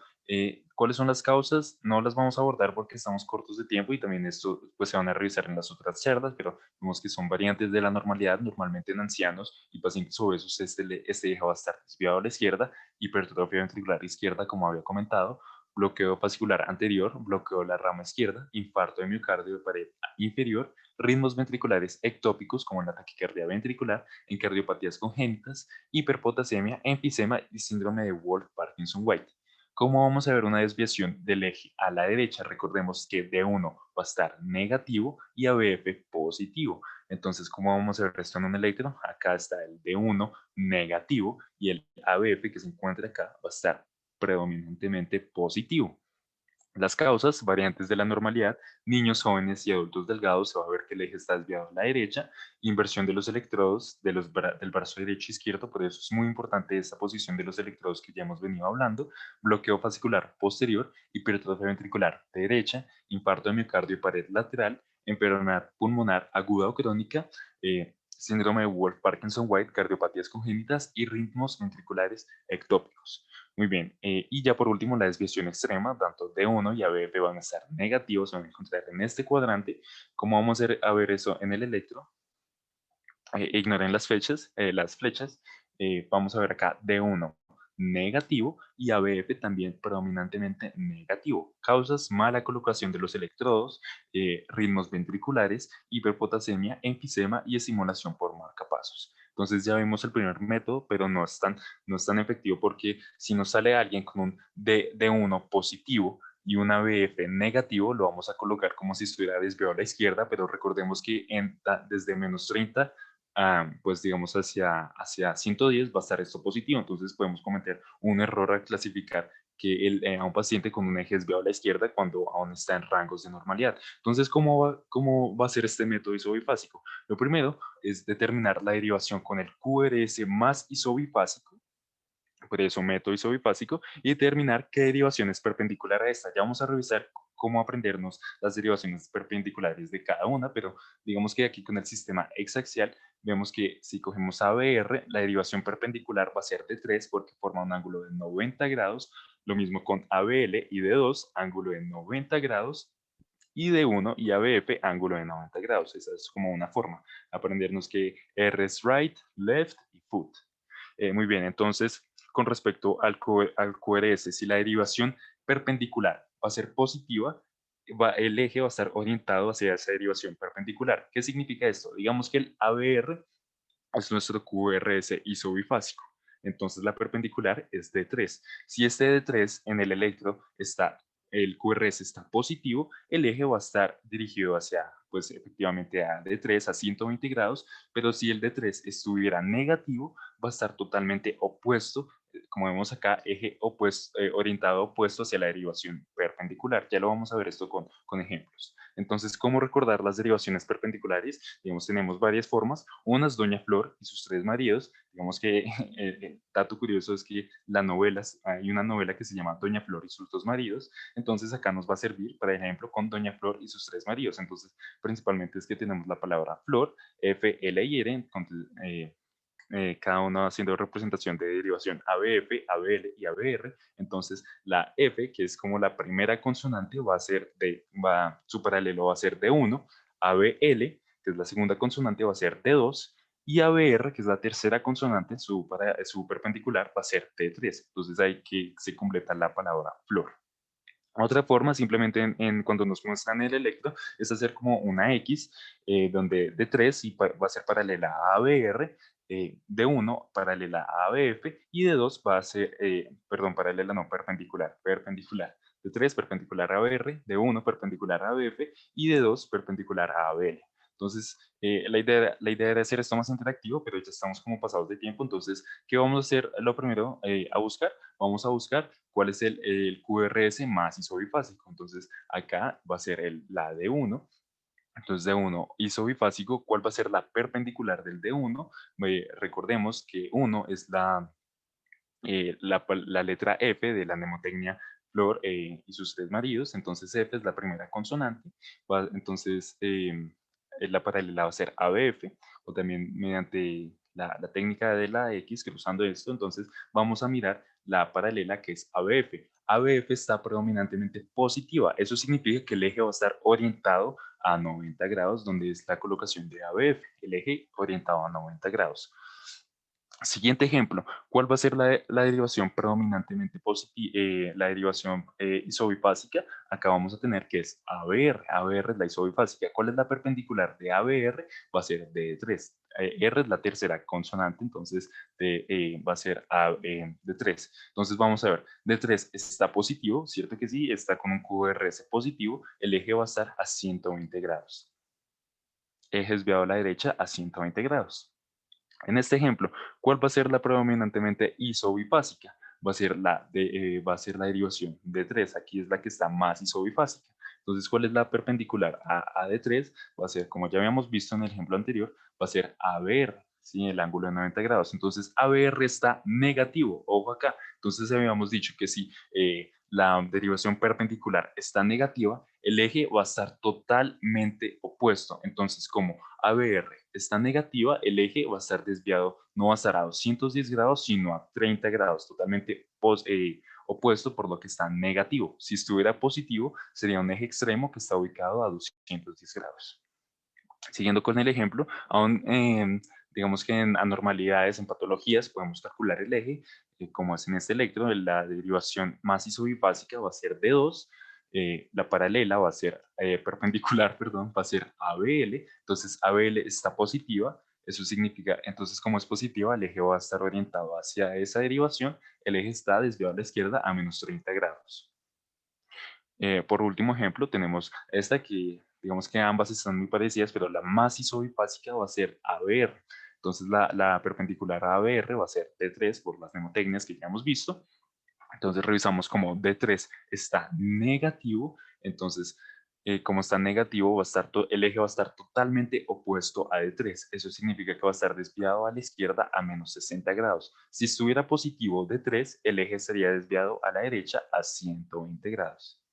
[SPEAKER 2] ¿Cuáles son las causas? No las vamos a abordar porque estamos cortos de tiempo y también esto pues, se van a revisar en las otras charlas, pero vemos que son variantes de la normalidad, normalmente en ancianos y pacientes obesos este eje va a estar desviado a la izquierda, hipertrofia ventricular izquierda, como había comentado, bloqueo fascicular anterior, bloqueo de la rama izquierda, infarto de miocardio de pared inferior, ritmos ventriculares ectópicos como la taquicardia ventricular, en cardiopatías congénitas, hiperpotasemia, enfisema y síndrome de Wolff-Parkinson-White. ¿Cómo vamos a ver una desviación del eje a la derecha? Recordemos que D1 va a estar negativo y ABF positivo. Entonces, ¿cómo vamos a ver esto en un electro? Acá está el D1 negativo y el ABF que se encuentra acá va a estar predominantemente positivo. Las causas, variantes de la normalidad, niños, jóvenes y adultos delgados, se va a ver que el eje está desviado a la derecha, inversión de los electrodos del brazo derecho e izquierdo, por eso es muy importante esta posición de los electrodos que ya hemos venido hablando, bloqueo fascicular posterior, hipertrofia ventricular derecha, infarto de miocardio y pared lateral, enfermedad pulmonar aguda o crónica, síndrome de Wolff-Parkinson-White, cardiopatías congénitas y ritmos ventriculares ectópicos. Muy bien, y ya por último la desviación extrema, tanto D1 y ABF van a estar negativos, se van a encontrar en este cuadrante. ¿Cómo vamos a ver eso en el electro? Ignoren las flechas, vamos a ver acá D1 negativo y ABF también predominantemente negativo. Causas: mala colocación de los electrodos, ritmos ventriculares, hiperpotasemia, enfisema y estimulación por marcapasos. Entonces ya vimos el primer método, pero no es tan efectivo porque si nos sale alguien con un D1 positivo y un ABF negativo, lo vamos a colocar como si estuviera desviado a la izquierda, pero recordemos que desde menos 30 pues digamos hacia 110 va a estar esto positivo, entonces podemos cometer un error al clasificar que a un paciente con un eje desviado a la izquierda cuando aún está en rangos de normalidad. Entonces, cómo va a ser este método isobifásico? Lo primero es determinar la derivación con el QRS más isobifásico, por eso método isobifásico, y determinar qué derivación es perpendicular a esta. Ya vamos a revisar cómo aprendernos las derivaciones perpendiculares de cada una, pero digamos que aquí con el sistema hexaxial vemos que si cogemos ABR, la derivación perpendicular va a ser de 3 porque forma un ángulo de 90 grados, lo mismo con ABL y de 2, ángulo de 90 grados, y de 1 y ABF, ángulo de 90 grados. Esa es como una forma, aprendernos que R es right, left y foot. Muy bien, entonces, con respecto al QRS, si la derivación perpendicular va a ser positiva, el eje va a estar orientado hacia esa derivación perpendicular. ¿Qué significa esto? Digamos que el ABR es nuestro QRS isobifásico. Entonces la perpendicular es D3. Si este D3 en el electro el QRS está positivo, el eje va a estar dirigido hacia, pues efectivamente a D3 a 120 grados, pero si el D3 estuviera negativo, va a estar totalmente opuesto, como vemos acá, eje orientado opuesto hacia la derivación perpendicular. Ya lo vamos a ver esto con ejemplos. Entonces, ¿cómo recordar las derivaciones perpendiculares? Digamos, tenemos varias formas. Una es Doña Flor y sus tres maridos. Digamos que el dato curioso es que hay una novela que se llama Doña Flor y sus dos maridos. Entonces, acá nos va a servir, por ejemplo, con Doña Flor y sus tres maridos. Entonces, principalmente es que tenemos la palabra flor, F, L y R, cada uno haciendo representación de derivación ABF, ABL y ABR. Entonces, la F, que es como la primera consonante, su paralelo va a ser D1, ABL, que es la segunda consonante, va a ser D2, y ABR, que es la tercera consonante, su perpendicular va a ser D3. Entonces, ahí que se completa la palabra flor. Otra forma, simplemente cuando nos muestran el electro, es hacer como una X, donde D3 va a ser paralela a ABR, D1 paralela a ABF, y D2 va a ser, perdón, paralela no, perpendicular. D3 perpendicular a ABR, D1 perpendicular a ABF, y D2 perpendicular a ABL. Entonces, la idea era hacer esto más interactivo, pero ya estamos como pasados de tiempo. Entonces, ¿qué vamos a hacer? Lo primero a buscar, vamos a buscar cuál es el QRS más isobifásico. Entonces, acá va a ser la D1. Entonces, D1 isobifásico, ¿cuál va a ser la perpendicular del D1? Recordemos que 1 es la letra F de la mnemotecnia Flor y sus tres maridos. Entonces, F es la primera consonante. Entonces, la paralela va a ser ABF, o también mediante la técnica de la X, cruzando esto. Entonces, vamos a mirar la paralela que es ABF. ABF está predominantemente positiva. Eso significa que el eje va a estar orientado a 90 grados, donde es la colocación de ABF, el eje orientado a 90 grados. Siguiente ejemplo, ¿cuál va a ser la derivación predominantemente positiva, la derivación isobifásica? Acá vamos a tener que es ABR, ABR es la isobifásica. ¿Cuál es la perpendicular de ABR? Va a ser D3. R es la tercera consonante, entonces va a ser D3. Entonces vamos a ver, D3 está positivo, ¿cierto que sí? Está con un QRS positivo, el eje va a estar a 120 grados. Eje desviado a la derecha a 120 grados. En este ejemplo, ¿cuál va a ser la predominantemente isobifásica? Va a ser la derivación de 3. Aquí es la que está más isobifásica. Entonces, ¿cuál es la perpendicular a de 3? Va a ser, como ya habíamos visto en el ejemplo anterior, va a ser ABR, ¿sí? El ángulo de 90 grados. Entonces, ABR está negativo. Ojo acá. Entonces, habíamos dicho que si la derivación perpendicular está negativa, el eje va a estar totalmente opuesto. Entonces, como ABR está negativa, el eje va a estar desviado, no va a estar a 210 grados, sino a 30 grados, totalmente opuesto, por lo que está negativo. Si estuviera positivo, sería un eje extremo que está ubicado a 210 grados. Siguiendo con el ejemplo, digamos que en anormalidades, en patologías, podemos calcular el eje, como es en este electro, la derivación más isobifásica va a ser D2, la paralela va a ser perpendicular, perdón, va a ser ABL. Entonces ABL está positiva, eso significa, entonces como es positiva, el eje va a estar orientado hacia esa derivación, el eje está desviado a la izquierda a menos 30 grados. Por último ejemplo, tenemos esta que, digamos que ambas están muy parecidas, pero la más isobifásica va a ser ABR. Entonces la perpendicular a ABR va a ser D3 por las mnemotecnias que ya hemos visto. Entonces revisamos como D3 está negativo, entonces como está negativo el eje va a estar totalmente opuesto a D3. Eso significa que va a estar desviado a la izquierda a menos 60 grados. Si estuviera positivo D3, el eje sería desviado a la derecha a 120 grados.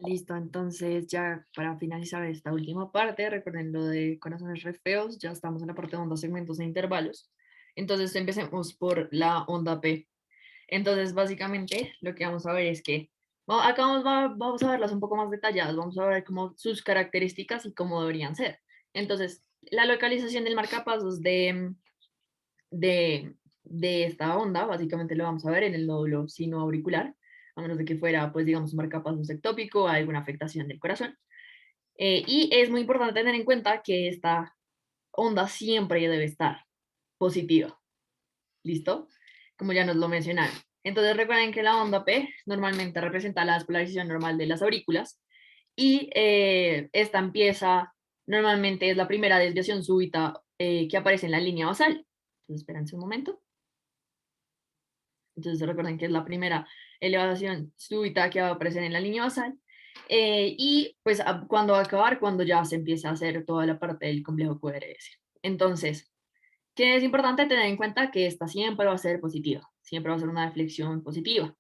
[SPEAKER 1] Listo, entonces ya para finalizar esta última parte, recuerden lo de corazones re feos, ya estamos en la parte de ondas, segmentos e intervalos. Entonces empecemos por la onda P. Entonces básicamente lo que vamos a ver es que acá vamos a verlas un poco más detalladas, vamos a ver como sus características y cómo deberían ser. Entonces, la localización del marcapasos de esta onda, básicamente lo vamos a ver en el nódulo sinoauricular, a menos de que fuera, pues digamos, un marcapasos ectópico, alguna afectación del corazón. Y es muy importante tener en cuenta que esta onda siempre debe estar positiva. ¿Listo? Como ya nos lo mencionaron. Entonces recuerden que la onda P normalmente representa la despolarización normal de las aurículas y esta empieza, normalmente es la primera desviación súbita que aparece en la línea basal. Entonces espérense un momento. Entonces recuerden que es la primera elevación súbita que va a aparecer en la línea basal. Y pues cuando va a acabar, cuando ya se empieza a hacer toda la parte del complejo QRS. Entonces, que es importante tener en cuenta que esta siempre va a ser positiva, siempre va a ser una deflexión positiva.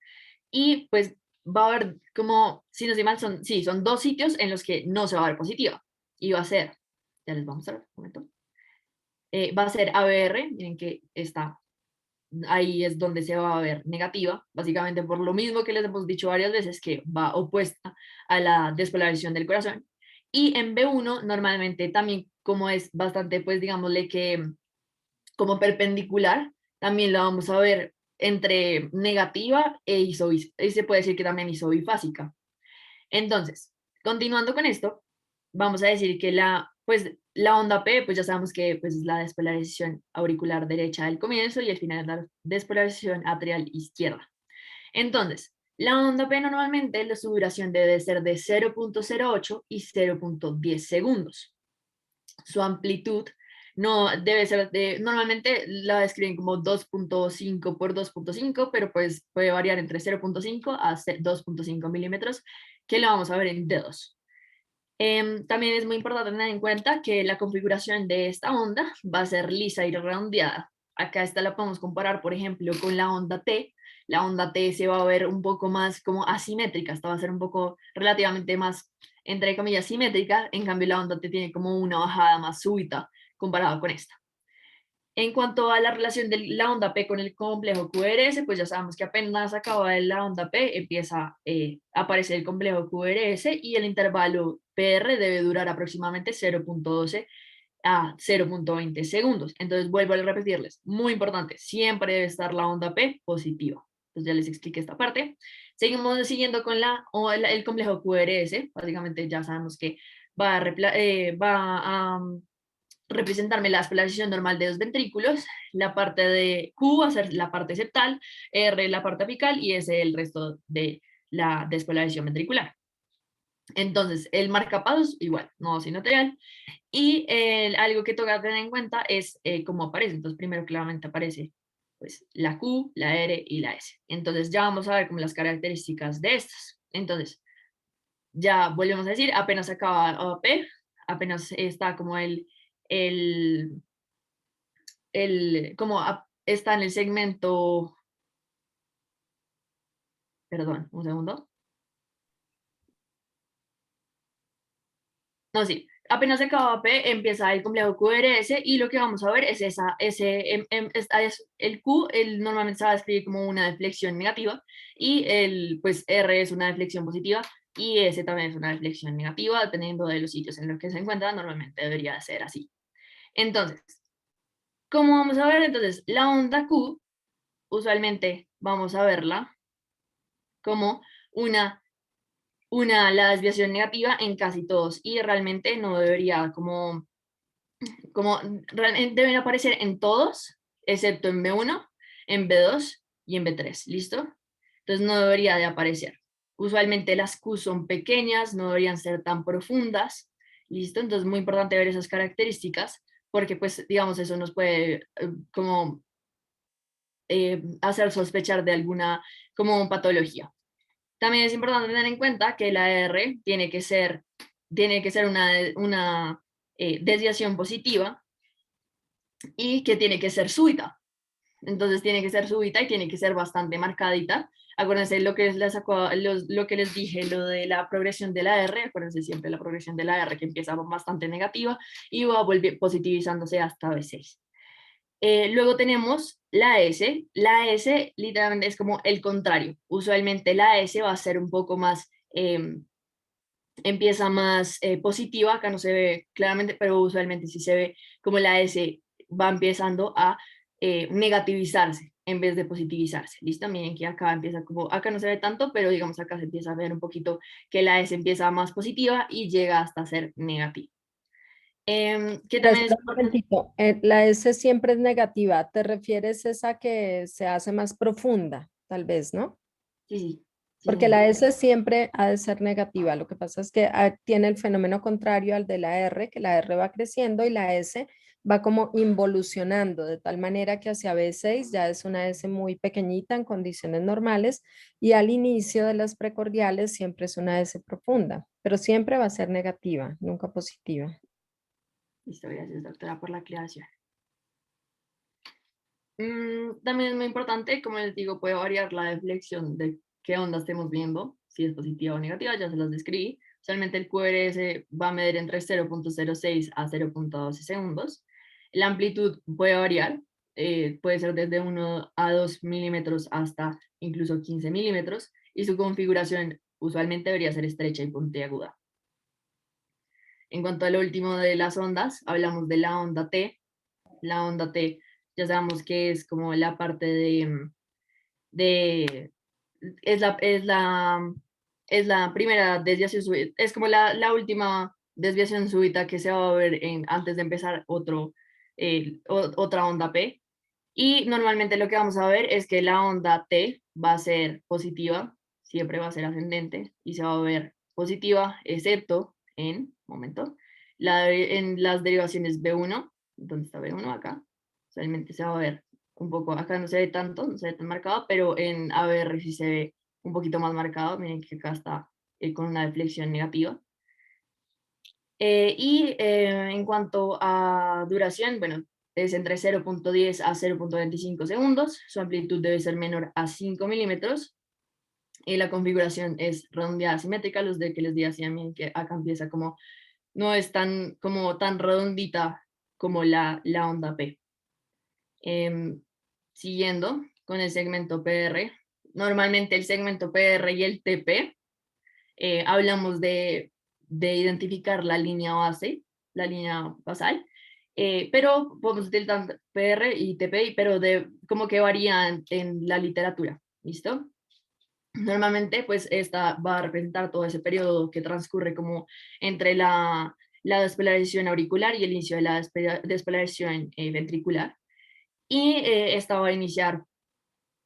[SPEAKER 1] Y pues va a haber como, si no estoy mal, son dos sitios en los que no se va a ver positiva. y va a ser, ya les vamos a ver un momento, va a ser ABR, miren que está, ahí es donde se va a ver negativa, básicamente por lo mismo que les hemos dicho varias veces, que va opuesta a la despolarización del corazón. Y en B1 normalmente también, como es bastante, pues digámosle que como perpendicular, también la vamos a ver entre negativa y se puede decir que también isobifásica. Entonces, continuando con esto, vamos a decir que pues, la onda P, pues ya sabemos que pues, es la despolarización auricular derecha del comienzo y el final es la despolarización atrial izquierda. Entonces, la onda P normalmente su duración debe ser de 0.08 y 0.10 segundos. Su amplitud no debe ser normalmente la describen como 2.5 por 2.5, pero pues puede variar entre 0.5 a 2.5 milímetros, que lo vamos a ver en dedos. También es muy importante tener en cuenta que la configuración de esta onda va a ser lisa y redondeada. Acá esta la podemos comparar, por ejemplo, con la onda T. La onda T se va a ver un poco más como asimétrica, esta va a ser un poco relativamente más, entre comillas, simétrica, en cambio la onda T tiene como una bajada más súbita comparada con esta. En cuanto a la relación de la onda P con el complejo QRS, pues ya sabemos que apenas acaba la onda P, empieza a aparecer el complejo QRS y el intervalo PR debe durar aproximadamente 0.12 a 0.20 segundos. Entonces vuelvo a repetirles, muy importante, siempre debe estar la onda P positiva. Entonces ya les expliqué esta parte. Seguimos siguiendo con el complejo QRS, básicamente ya sabemos que va a representarme la despolarización normal de dos ventrículos, la parte de Q va a ser la parte septal, R la parte apical y S el resto de la despolarización ventricular. Entonces, el marcapasos igual, no sinoterial. Y algo que toca tener en cuenta es cómo aparece. Entonces, primero claramente aparece pues, la Q, la R y la S. Entonces, ya vamos a ver como las características de estas. Entonces, ya volvemos a decir, apenas acaba P, apenas está como el como está en el segmento, perdón, un segundo. No, sí, apenas se acaba P, empieza el complejo QRS y lo que vamos a ver es el Q, normalmente se va a escribir como una deflexión negativa y pues R es una deflexión positiva y S también es una deflexión negativa, dependiendo de los sitios en los que se encuentra, normalmente debería ser así. Entonces, ¿cómo vamos a ver? Entonces, la onda Q, usualmente vamos a verla como la desviación negativa en casi todos y realmente no debería deben aparecer en todos, excepto en B1, en B2 y en B3, ¿listo? Entonces no debería de aparecer. Usualmente las Q son pequeñas, no deberían ser tan profundas, ¿listo? Entonces es muy importante ver esas características porque pues digamos eso nos puede hacer sospechar de alguna como patología. También es importante tener en cuenta que la R tiene que ser una desviación positiva y que tiene que ser súbita. Entonces tiene que ser súbita y tiene que ser bastante marcadita. Acuérdense lo que les dije, lo de la progresión de la R, acuérdense siempre la progresión de la R que empieza bastante negativa y va positivizándose hasta B6. Luego tenemos la S. La S literalmente es como el contrario. Usualmente la S va a ser un poco más, empieza más positiva, acá no se ve claramente, pero usualmente sí se ve como la S va empezando a negativizarse en vez de positivizarse. ¿Listo? Miren que acá empieza como, acá no se ve tanto, pero digamos acá se empieza a ver un poquito que la S empieza más positiva y llega hasta ser negativa. Que también es
[SPEAKER 3] Espera un momentito, la S siempre es negativa. ¿Te refieres esa que se hace más profunda, tal vez, no?
[SPEAKER 1] sí, sí, sí,
[SPEAKER 3] Porque
[SPEAKER 1] señor.
[SPEAKER 3] la S siempre ha de ser negativa. Lo que pasa es que tiene el fenómeno contrario al de la R, que la R va creciendo y la S va como involucionando, de tal manera que hacia B6 ya es una S muy pequeñita en condiciones normales y al inicio de las precordiales siempre es una S profunda, pero siempre va a ser negativa, nunca positiva.
[SPEAKER 1] Listo, gracias doctora por la aclaración. También es muy importante, como les digo, puede variar la deflexión de qué onda estemos viendo, si es positiva o negativa, ya se las describí. Usualmente el QRS va a medir entre 0.06 a 0.12 segundos. La amplitud puede variar, puede ser desde 1 a 2 milímetros hasta incluso 15 milímetros, y su configuración usualmente debería ser estrecha y puntiaguda. En cuanto a lo último de las ondas, hablamos de la onda T. La onda T, ya sabemos que es como la parte es la primera desviación súbita, es como la última desviación súbita que se va a ver antes de empezar otra onda P. Y normalmente lo que vamos a ver es que la onda T va a ser positiva, siempre va a ser ascendente y se va a ver positiva, excepto en las derivaciones B1, ¿dónde está B1? Acá, realmente se va a ver un poco, acá no se ve tanto, no se ve tan marcado, pero en ABR sí se ve un poquito más marcado, miren que acá está con una deflexión negativa. En cuanto a duración, bueno, es entre 0.10 a 0.25 segundos, su amplitud debe ser menor a 5 milímetros, y la configuración es redondeada simétrica, los de que les di así a mí, que acá empieza como, no es tan redondita como la onda P. Siguiendo con el segmento PR, normalmente el segmento PR y el TP, hablamos de identificar la línea base, la línea basal, pero podemos utilizar PR y TPI, pero como que varían en la literatura, ¿listo? Normalmente, pues esta va a representar todo ese periodo que transcurre como entre la despolarización auricular y el inicio de la despolarización ventricular. Y esta va a iniciar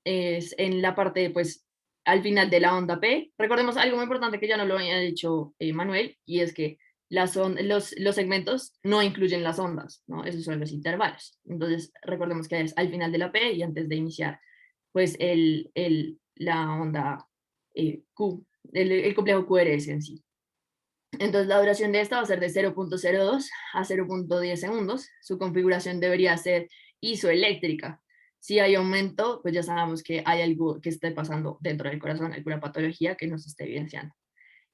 [SPEAKER 1] en la parte, pues, al final de la onda P. Recordemos algo muy importante que ya no lo había dicho Manuel, y es que los segmentos no incluyen las ondas, ¿no? Esos son los intervalos. Entonces, recordemos que es al final de la P y antes de iniciar, pues, la onda Q, el complejo QRS en sí. Entonces, la duración de esta va a ser de 0.02 a 0.10 segundos. Su configuración debería ser isoeléctrica. Si hay aumento, pues ya sabemos que hay algo que esté pasando dentro del corazón, alguna patología que nos esté evidenciando.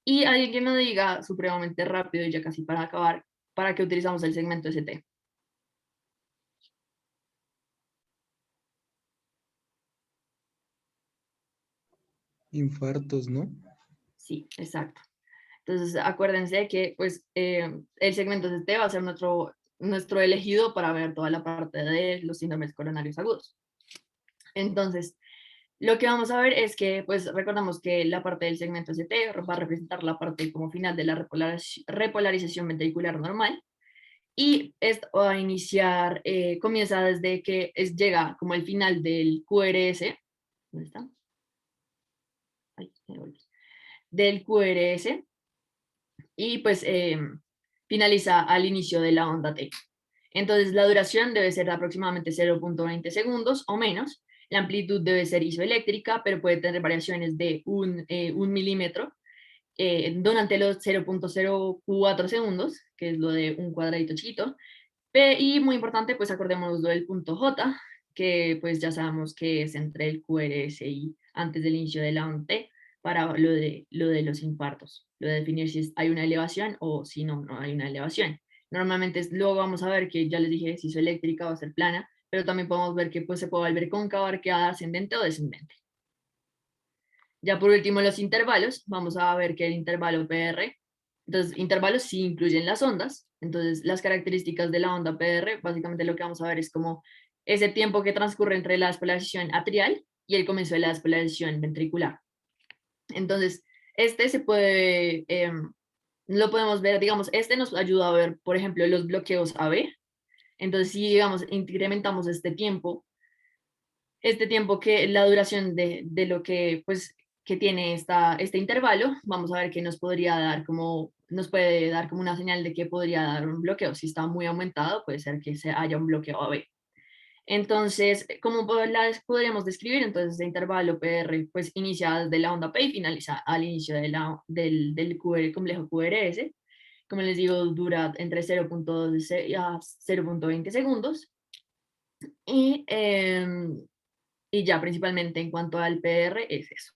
[SPEAKER 1] Y alguien que me diga supremamente rápido, y ya casi para acabar, ¿para qué utilizamos el segmento ST?
[SPEAKER 5] Infartos, ¿no?
[SPEAKER 1] Sí, exacto. Entonces, acuérdense que pues, el segmento ST va a ser nuestro elegido para ver toda la parte de los síndromes coronarios agudos. Entonces, lo que vamos a ver es que, pues recordamos que la parte del segmento ST va a representar la parte como final de la repolarización ventricular normal, y esto va a iniciar, comienza desde que llega como el final del QRS, ¿dónde está? Ay, me volví. Del QRS, y pues finaliza al inicio de la onda T. Entonces la duración debe ser de aproximadamente 0.20 segundos o menos. La amplitud debe ser isoeléctrica, pero puede tener variaciones de un milímetro durante los 0.04 segundos, que es lo de un cuadradito chiquito. Y muy importante, pues acordémonos del punto J, que pues ya sabemos que es entre el QRS y antes del inicio de la onda T, para lo de los infartos, lo de definir si hay una elevación o si no hay una elevación. Normalmente luego vamos a ver que ya les dije, si es eléctrica va a ser plana, pero también podemos ver que pues, se puede volver cóncava, arqueada, ascendente o descendente. Ya por último, los intervalos, vamos a ver que el intervalo PR, entonces intervalos sí incluyen las ondas, entonces las características de la onda PR, básicamente lo que vamos a ver es como ese tiempo que transcurre entre la despolarización atrial y el comienzo de la despolarización ventricular. Entonces, este se puede, lo podemos ver, digamos, este nos ayuda a ver, por ejemplo, los bloqueos AB. Entonces, si, digamos, incrementamos este tiempo que la duración de lo que, pues, que tiene este intervalo, vamos a ver que nos puede dar como una señal de que podría dar un bloqueo. Si está muy aumentado, puede ser que haya un bloqueo AB. Entonces, ¿cómo podríamos describir? Entonces, el intervalo PR pues inicia desde la onda P y finaliza al inicio del complejo QRS. Como les digo, dura entre 0.12 a 0.20 segundos. Y ya principalmente en cuanto al PR es eso.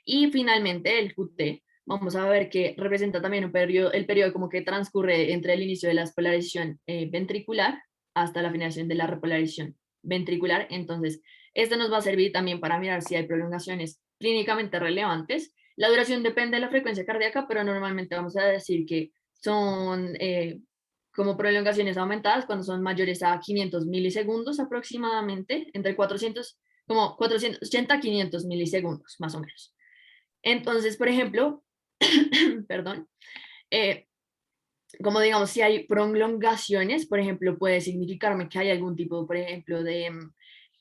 [SPEAKER 1] Y finalmente el QT vamos a ver que representa también un periodo, el periodo como que transcurre entre el inicio de la polarización ventricular hasta la finalización de la repolarización ventricular. Entonces, esto nos va a servir también para mirar si hay prolongaciones clínicamente relevantes. La duración depende de la frecuencia cardíaca, pero normalmente vamos a decir que son como prolongaciones aumentadas cuando son mayores a 500 milisegundos aproximadamente, entre 400, como 480 a 500 milisegundos, más o menos. Entonces, por ejemplo, perdón, eh, como digamos, si hay prolongaciones, por ejemplo, puede significarme que hay algún tipo, por ejemplo, de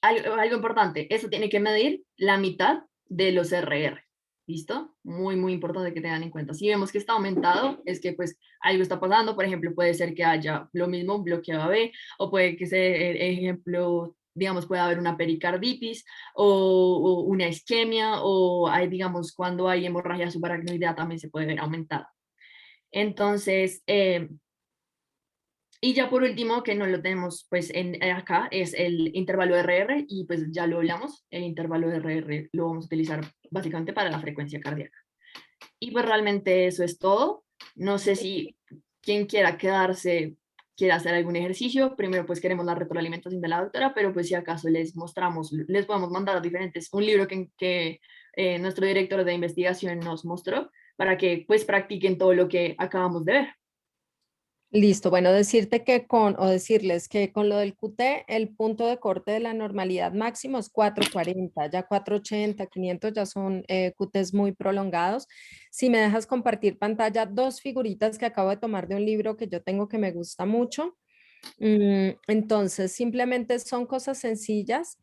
[SPEAKER 1] algo importante. Esto tiene que medir la mitad de los RR. ¿Listo? Muy, muy importante que tengan en cuenta. Si vemos que está aumentado, es que pues algo está pasando. Por ejemplo, puede ser que haya lo mismo, un bloqueo AB, o puede que sea, ejemplo, digamos, puede haber una pericarditis o una isquemia, o hay, digamos, cuando hay hemorragia subaracnoidea también se puede ver aumentada. Entonces, y ya por último, que no lo tenemos pues acá, es el intervalo RR, y pues ya lo hablamos, el intervalo RR lo vamos a utilizar básicamente para la frecuencia cardíaca. Y pues realmente eso es todo. No sé si quien quiera quedarse, quiera hacer algún ejercicio. Primero pues queremos la retroalimentación de la doctora, pero pues si acaso les mostramos, les podemos mandar diferentes, un libro que nuestro director de investigación nos mostró para que pues practiquen todo lo que acabamos de ver.
[SPEAKER 3] Listo, bueno, decirte que o decirles que con lo del QT, el punto de corte de la normalidad máximo es 440, ya 480, 500 ya son QTs muy prolongados. Si me dejas compartir pantalla, dos figuritas que acabo de tomar de un libro que yo tengo que me gusta mucho. Entonces, simplemente son cosas sencillas.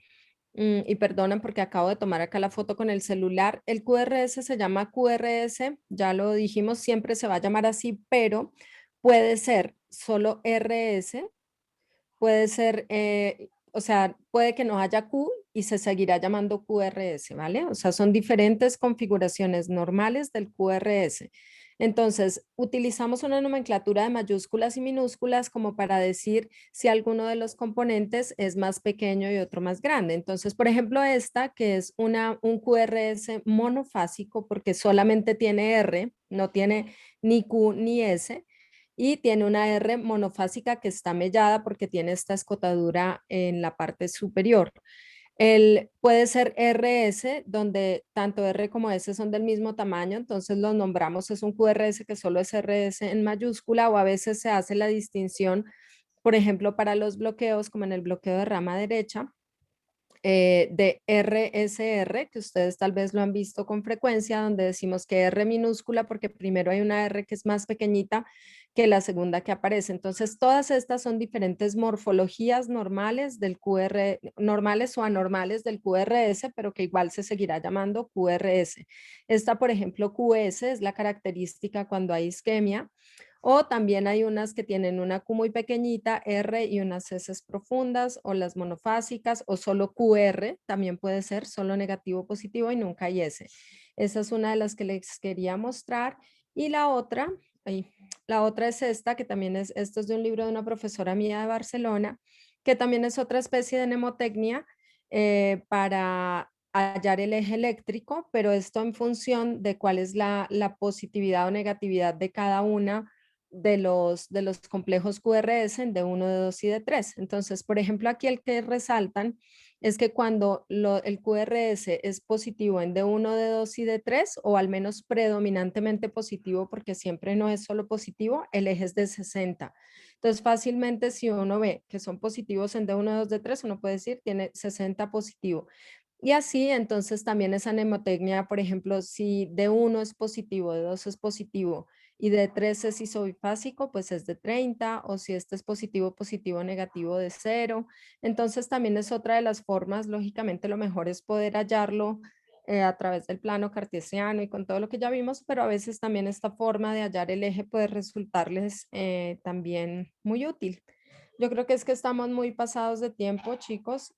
[SPEAKER 3] Y perdonen porque acabo de tomar acá la foto con el celular. El QRS se llama QRS, ya lo dijimos, siempre se va a llamar así, pero puede ser solo RS, puede ser, o sea, puede que no haya Q y se seguirá llamando QRS, ¿vale? O sea, son diferentes configuraciones normales del QRS. Entonces, utilizamos una nomenclatura de mayúsculas y minúsculas como para decir si alguno de los componentes es más pequeño y otro más grande. Entonces, por ejemplo, esta que es un QRS monofásico porque solamente tiene R, no tiene ni Q ni S, y tiene una R monofásica que está mellada porque tiene esta escotadura en la parte superior. Puede ser RS, donde tanto R como S son del mismo tamaño, entonces los nombramos, es un QRS que solo es RS en mayúscula, o a veces se hace la distinción, por ejemplo, para los bloqueos, como en el bloqueo de rama derecha, de RSR, que ustedes tal vez lo han visto con frecuencia, donde decimos que R minúscula porque primero hay una R que es más pequeñita que la segunda que aparece. Entonces, todas estas son diferentes morfologías normales del QR, normales o anormales del QRS, pero que igual se seguirá llamando QRS. Esta, por ejemplo, QS es la característica cuando hay isquemia. O también hay unas que tienen una Q muy pequeñita, R, y unas S profundas, o las monofásicas, o solo QR, también puede ser solo negativo o positivo y nunca hay S. Esa es una de las que les quería mostrar. Y la otra es esta, que también esto es de un libro de una profesora mía de Barcelona, que también es otra especie de mnemotecnia para hallar el eje eléctrico, pero esto en función de cuál es la positividad o negatividad de cada una de los complejos QRS de 1, de 2 y de 3. Entonces, por ejemplo, aquí el que resaltan es que cuando el QRS es positivo en D1, D2 y D3, o al menos predominantemente positivo, porque siempre no es solo positivo, el eje es de 60. Entonces, fácilmente si uno ve que son positivos en D1, D2, D3, uno puede decir tiene 60 positivo. Y así, entonces también esa mnemotecnia, por ejemplo, si D1 es positivo, D2 es positivo y D3 es isobifásico, pues es de 30, o si este es positivo, positivo, negativo, de 0. Entonces también es otra de las formas, lógicamente lo mejor es poder hallarlo a través del plano cartesiano y con todo lo que ya vimos, pero a veces también esta forma de hallar el eje puede resultarles también muy útil. Yo creo que es que estamos muy pasados de tiempo, chicos,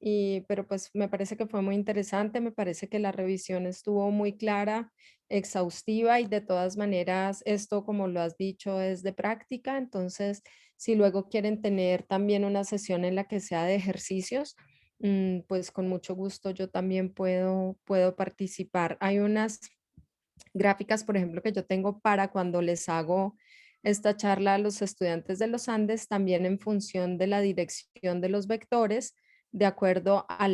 [SPEAKER 3] pero pues me parece que fue muy interesante, me parece que la revisión estuvo muy clara, exhaustiva, y de todas maneras esto, como lo has dicho, es de práctica. Entonces, si luego quieren tener también una sesión en la que sea de ejercicios, pues con mucho gusto yo también puedo participar. Hay unas gráficas, por ejemplo, que yo tengo para cuando les hago esta charla a los estudiantes de los Andes, también en función de la dirección de los vectores, de acuerdo a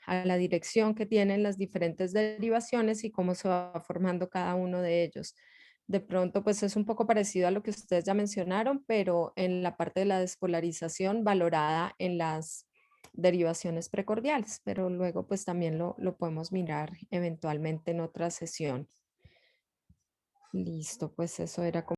[SPEAKER 3] a la dirección que tienen las diferentes derivaciones y cómo se va formando cada uno de ellos. De pronto, pues es un poco parecido a lo que ustedes ya mencionaron, pero en la parte de la despolarización valorada en las derivaciones precordiales, pero luego pues también lo podemos mirar eventualmente en otra sesión. Listo, pues eso era como